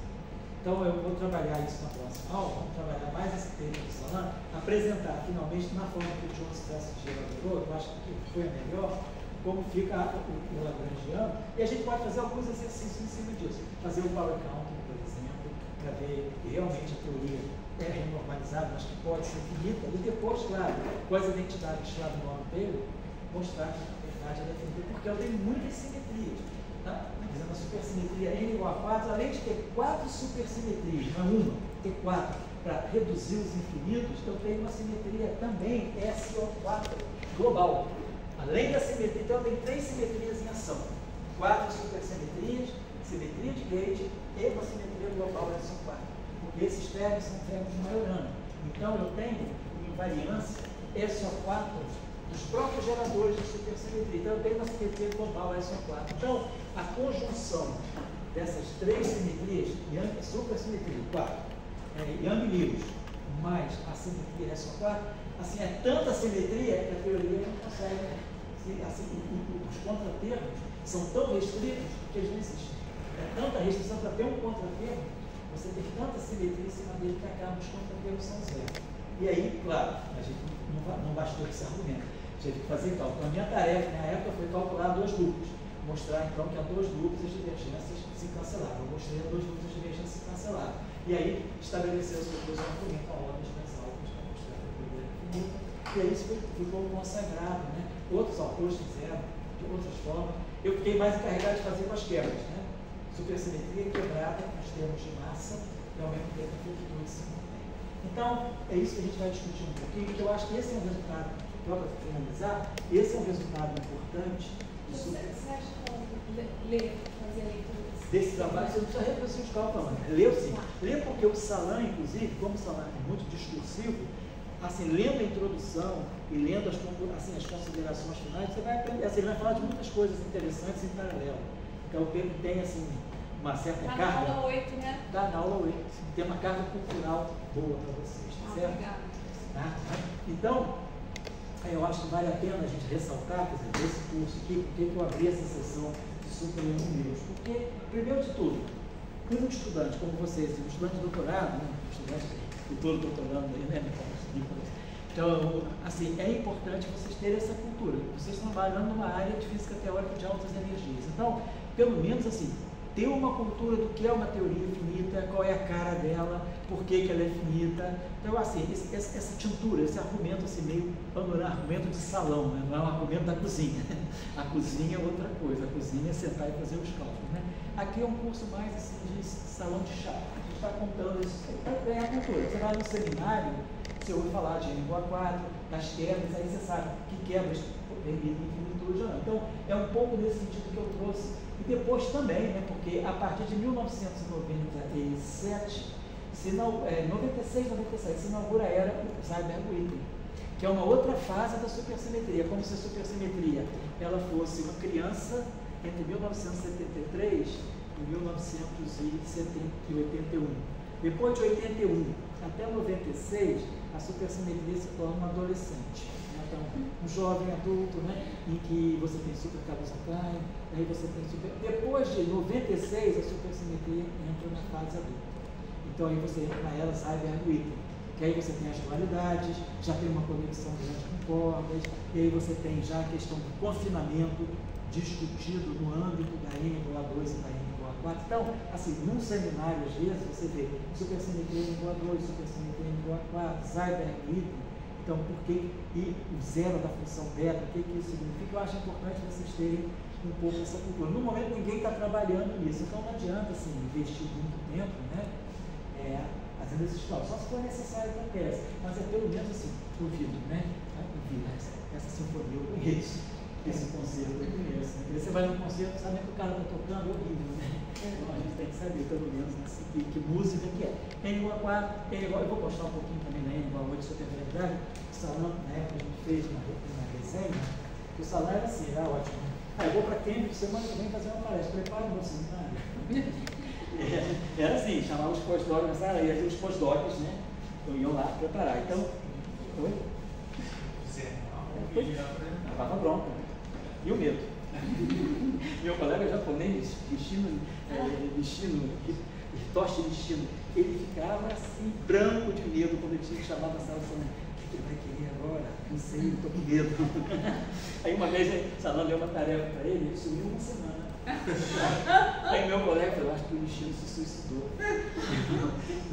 Então, eu vou trabalhar isso na próxima aula, vamos trabalhar mais esse tema do Salin, apresentar finalmente na forma que o John Strasser elaborou, eu acho que foi a melhor, como fica o Lagrangiano, e a gente pode fazer alguns exercícios em cima disso. Fazer o power counting, por exemplo, para ver que realmente a teoria é renormalizada, mas que pode ser finita, e depois, claro, com as identidades lá do Norman Taylor, mostrar que na verdade ela é finita, porque ela tem muitas simetrias. Tá? A supersimetria N igual a 4, além de ter 4 supersimetrias, não é uma, ter 4 para reduzir os infinitos, eu tenho uma simetria também SO4 global. Além da simetria, então eu tenho 3 simetrias em ação. 4 supersimetrias, simetria de Gauge e uma simetria global SO4. Porque esses termos são termos de Majorana. Então eu tenho invariância SO4 dos próprios geradores de supersimetria. Então eu tenho uma simetria global SO4. Então, a conjunção dessas 3 simetrias, supersimetria, 4, Young-Mills, mais a simetria SO4, assim, é tanta simetria que a teoria não consegue, assim, os contratermos são tão restritos que eles não existem. É tanta restrição para ter um contratermo, você tem tanta simetria em cima dele que acaba os contratermos são zero. E aí, claro, a gente não bastou esse argumento. Tive que fazer cálculo. A minha tarefa na época foi calcular 2 loops. Mostrar então que a 2 loops as divergências se cancelavam. Eu mostrei a 2 loops as divergências se cancelavam. E aí estabeleceu-se depois um argumento a ordens mais altas para mostrar que a teoria era finita. E aí isso ficou consagrado. Né? Outros autores fizeram de outras formas. Eu fiquei mais encarregado de fazer com as quebras. Né? Supersimetria quebrada com os termos de massa e ao mesmo tempo a amplitude se mantém. Então, é isso que a gente vai discutir um pouquinho, que eu acho que esse é um resultado. Para finalizar, esse é um resultado importante. Você acha que ler, fazer a leitura desse trabalho? Você não precisa reproduzir os cálculos, não. Leu sim. Lê porque o Salin, inclusive, como o Salin é muito discursivo, assim, lendo a introdução e lendo as considerações finais, você vai aprender. Assim, ele vai falar de muitas coisas interessantes em paralelo. Então, ele tem assim, uma certa carga. Está na aula 8, né? Está na aula 8. Tem uma carga cultural boa para vocês, tá certo? Obrigada. Tá? Então, eu acho que vale a pena a gente ressaltar, quer dizer, desse curso aqui, porque eu abri essa sessão de Super-News. Porque, primeiro de tudo, um estudante como vocês, um estudante de doutorado, né, estudante futuro doutorando, né, então, assim, é importante vocês terem essa cultura. Vocês estão trabalhando numa área de física teórica de altas energias. Então, pelo menos assim, ter uma cultura do que é uma teoria finita, qual é a cara dela, por que ela é finita. Então, assim, essa tintura, esse argumento assim, meio argumento de salão, né? Não é um argumento da cozinha. A cozinha é outra coisa, a cozinha é sentar e fazer os cálculos. Né? Aqui é um curso mais assim, de salão de chá. A gente está contando isso para ganhar a cultura. Você vai no seminário, você ouve falar de N igual a 4, das quebras, aí você sabe que quebras permitem infinitude ou não. Então, é um pouco nesse sentido que eu trouxe. E depois também, né, porque a partir de 1997, 96, se inaugura a era Seiberg-Witten, que é uma outra fase da supersimetria, como se a supersimetria ela fosse uma criança entre 1973 e 1981. Depois de 81 até 96, a supersimetria se torna um adolescente. Então, um jovem adulto, né, em que você tem supercalusacline, aí você tem Depois de 96, a supersimetria entra na fase adulta. Então, aí você entra na era Seiberg-Witten, que aí você tem as dualidades, já tem uma conexão grande com cordas, e aí você tem já a questão do confinamento discutido no âmbito da N igual a 2 e da N igual a 4. Então, assim, num seminário, às vezes, você vê supersimetria N igual a 2, supersimetria N igual a 4, Seiberg-Witten. Então, por que e o zero da função beta, o que isso significa? Eu acho importante vocês terem um pouco essa cultura. No momento, ninguém está trabalhando nisso, então não adianta assim, investir muito tempo, né, fazendo esse estudo, só se for necessário para a peça, mas é pelo menos assim, ouvido, né? Essa sinfonia eu conheço, esse concerto eu conheço. Né? Você vai num concerto, sabe que o cara está tocando, é horrível, né? Então a gente tem que saber, pelo menos, assim, que música que é. N-4, eu vou postar um pouquinho também na N-8 sobre a verdade, o salão, na época a gente fez uma resenha, que o salão era assim, era ótimo. Eu vou para Cambridge, semana que vem fazer uma palestra, prepara o meu seminário. Era assim, chamava os pós-docs, e aqui os pós-docs, né? Iam lá preparar. Então, oi? Levava bronca. E o medo. Meu colega japonês, Hitoshi Nishino, ele ficava assim, branco de medo quando ele tinha que chamar a sala, falando, o que ele vai querer agora? Não sei, estou com medo. Aí uma vez o salão deu uma tarefa para ele, ele sumiu uma semana. Aí meu colega falou, acho que o Nishino se suicidou.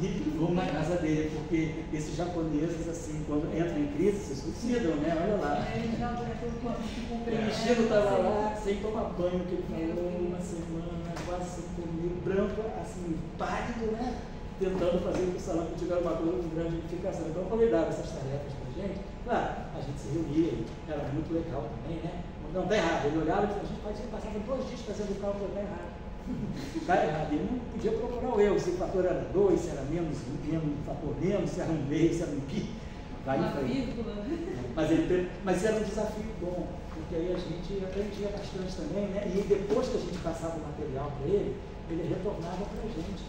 E vamos na casa dele, porque esses japoneses, assim, quando entram em crise, se suicidam, né? Olha lá. O Nishino estava lá, sem tomar banho, que ele falou, uma semana, quase sem comer, branco, assim, pálido, né? Tentando fazer com que o salão tivesse uma coisa de grande edificação. Então, quando ele dava essas tarefas para a gente, claro, a gente se reunia, era muito legal também, né? Não, está errado. Ele olhava e a gente passava 2 dias fazendo o cálculo, está errado. Está errado. Ele não podia procurar o erro, se o fator era 2, se era menos fator menos, se era um meio, se era um pi. Vai em frente. Mas era um desafio bom, porque aí a gente aprendia bastante também, né? E depois que a gente passava o material para ele retornava para a gente.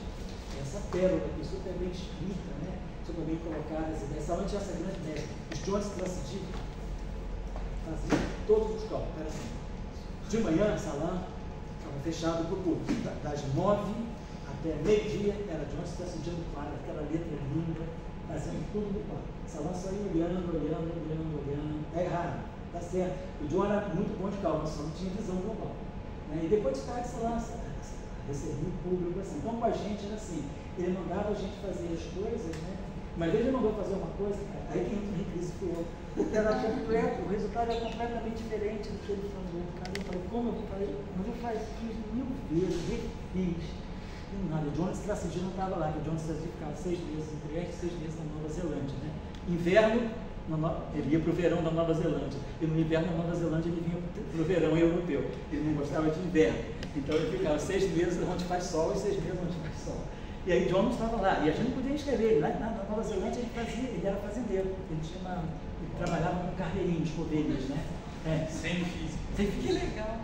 Essa pérola aqui, super bem escrita, né? Super bem colocada, as ideias. Somente essa grande ideia. Os Jones Classic faziam todos os cálculos. Era assim. De manhã, o salão estava fechado para o público. Das 9 até meio-dia, era Jones Classic no quadro, aquela letra linda, fazendo tudo no quadro. O salão só ia olhando. É errado, tá certo. O John era muito bom de cálculo, só não tinha visão global. Né? E depois de tarde, o salão recebia o público assim. Então, com a gente era assim, ele mandava a gente fazer as coisas, né? Mas ele mandou fazer uma coisa, aí quem entra em crise foi eu. Porque era completo, o resultado era completamente diferente do que ele falou. Cara, eu falei, como eu vou fazer? Mas eu fiz 1000 vezes, refiz. E nada, o Jones Strategy não estava lá, que o Jones Strategy ficava 6 meses em Trieste, 6 meses na Nova Zelândia, né? Inverno, ele ia para o verão da Nova Zelândia. E no inverno da Nova Zelândia ele vinha para o verão europeu. Ele não gostava de inverno. Então ele ficava 6 meses onde faz sol e 6 meses onde faz sol. E aí John não estava lá. E a gente não podia escrever. Lá na Nova Zelândia ele era fazendeiro. Ele trabalhava com carreirinhos, com ovelhas, né? Sem física. Que legal.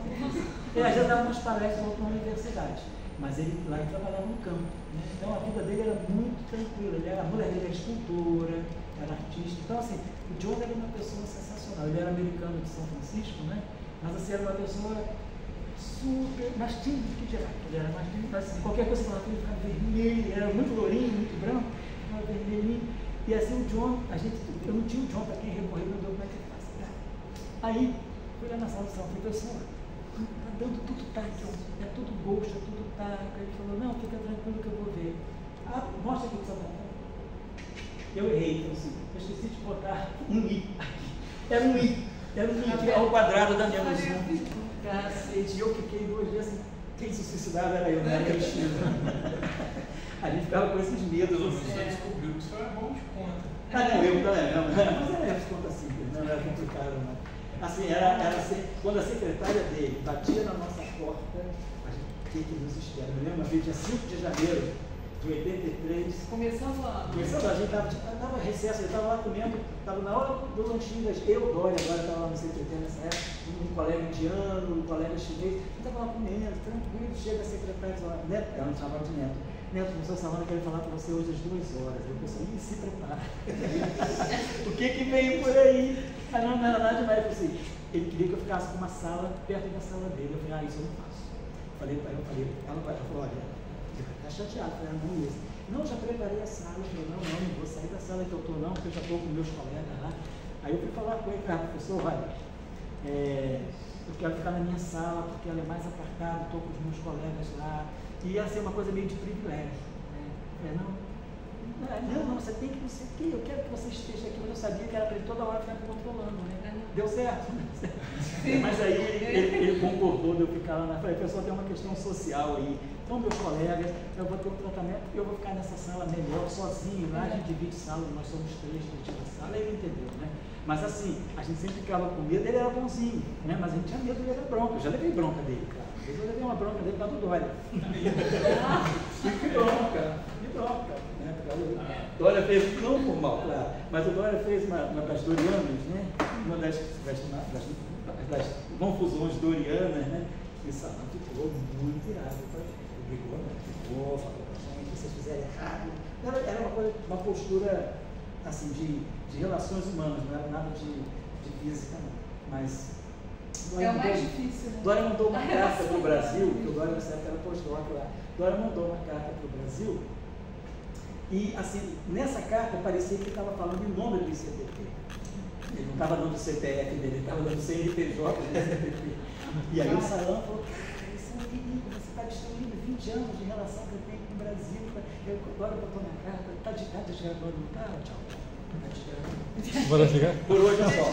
Ele já dava umas palestras na universidade. Mas lá ele trabalhava no campo. Né? Então a vida dele era muito tranquila. A mulher dele era escultora, era artista. Então assim, o John era uma pessoa sensacional. Ele era americano de São Francisco, né? Mas assim, era uma pessoa super, mais tímido do que geral. Ele era mais tímido, assim, qualquer coisa que ela fez, ele ficava vermelho, ele era muito lourinho, muito branco, ficava vermelhinho. E assim o John, eu não tinha o John para quem recorrer, não deu como é que ele faz. Aí, fui lá na sala de sala, falei, pessoal, está dando tudo aqui, é tudo gosto, é tudo taco. Aí ele falou, não, fica tranquilo que eu vou ver. Mostra aqui o que você está. Eu errei, então assim, eu esqueci de botar um I aqui. Era um I que é ao quadrado da minha zoom. Cacete, eu fiquei 2 dias assim, quem se suicidava era eu, não era Cristina. A gente ficava com esses medos. Você descobriu que isso era bom de conta. Não, eu não, mas era de conta simples, não era complicado, não. Assim, era assim, quando a secretária dele batia na nossa porta, a gente, que nos espera? Eu lembro uma vez, dia 5 de janeiro de 83. Começando a gente estava recesso, ele estava lá comendo, estava na hora do lanchinho das Dória, agora estava lá no CPT nessa época, um colega indiano, um colega chinês, estava lá comendo, tranquilo, chega a secretária e fala, Neto, ela não chamava de Neto, no seu salão eu quero falar com você hoje às 2 horas. Eu pensei, se prepara. O que veio por aí? Não era nada demais. Assim, ele queria que eu ficasse com uma sala perto da sala dele. Eu falei, isso eu não faço. Ela falou, olha, está chateado. Eu falei, não mesmo. Não, já preparei a sala. Eu falei, não vou sair da sala que eu estou não, porque eu já estou com meus colegas lá. Aí eu fui falar com ele, professor, olha, eu quero ficar na minha sala, porque ela é mais apartada, estou com os meus colegas lá. E ia ser uma coisa meio de privilégio. Né? Não, Não, você tem que não sei o quê, eu quero que você esteja aqui, mas eu sabia que era para ele toda hora ficar me controlando, né? Deu certo, né? Mas aí ele concordou de eu ficar lá na frente. Pessoal, tem uma questão social aí. Então, meu colega, eu vou ter um tratamento, eu vou ficar nessa sala melhor, sozinho. Lá a gente divide sala, nós somos 3 dividindo a sala, ele entendeu, né? Mas assim, a gente sempre ficava com medo, ele era bonzinho, né? Mas a gente tinha medo dele era bronca. Eu já levei bronca dele, cara. Às vezes eu levei uma bronca dele para do Dória. Que bronca, né? Dória fez, não por mal, claro, mas o Dória fez uma das Dorianas, né? Uma das confusões dorianas, né? E o salão ficou muito irado. Brigou, né? Ficou, falou pra gente, vocês fizeram errado. Era uma postura assim, de relações humanas, não era nada de física, não. Mas é o mais difícil, né? Dória mandou uma carta para o Brasil, que o Dória nessa época era pós-doc lá. Dória mandou uma carta para o Brasil e, assim, nessa carta parecia que ele estava falando em nome do ICTP. Ele não estava dando o CPF dele, ele estava dando o CNPJ do ICTP. E aí o Salão falou, cara, isso é um perigo, você está destruindo 20 anos de relação que eu tenho com o Brasil. Agora botou na carta, está desgravando, tá? Tchau. Bora chegar? Por hoje é só.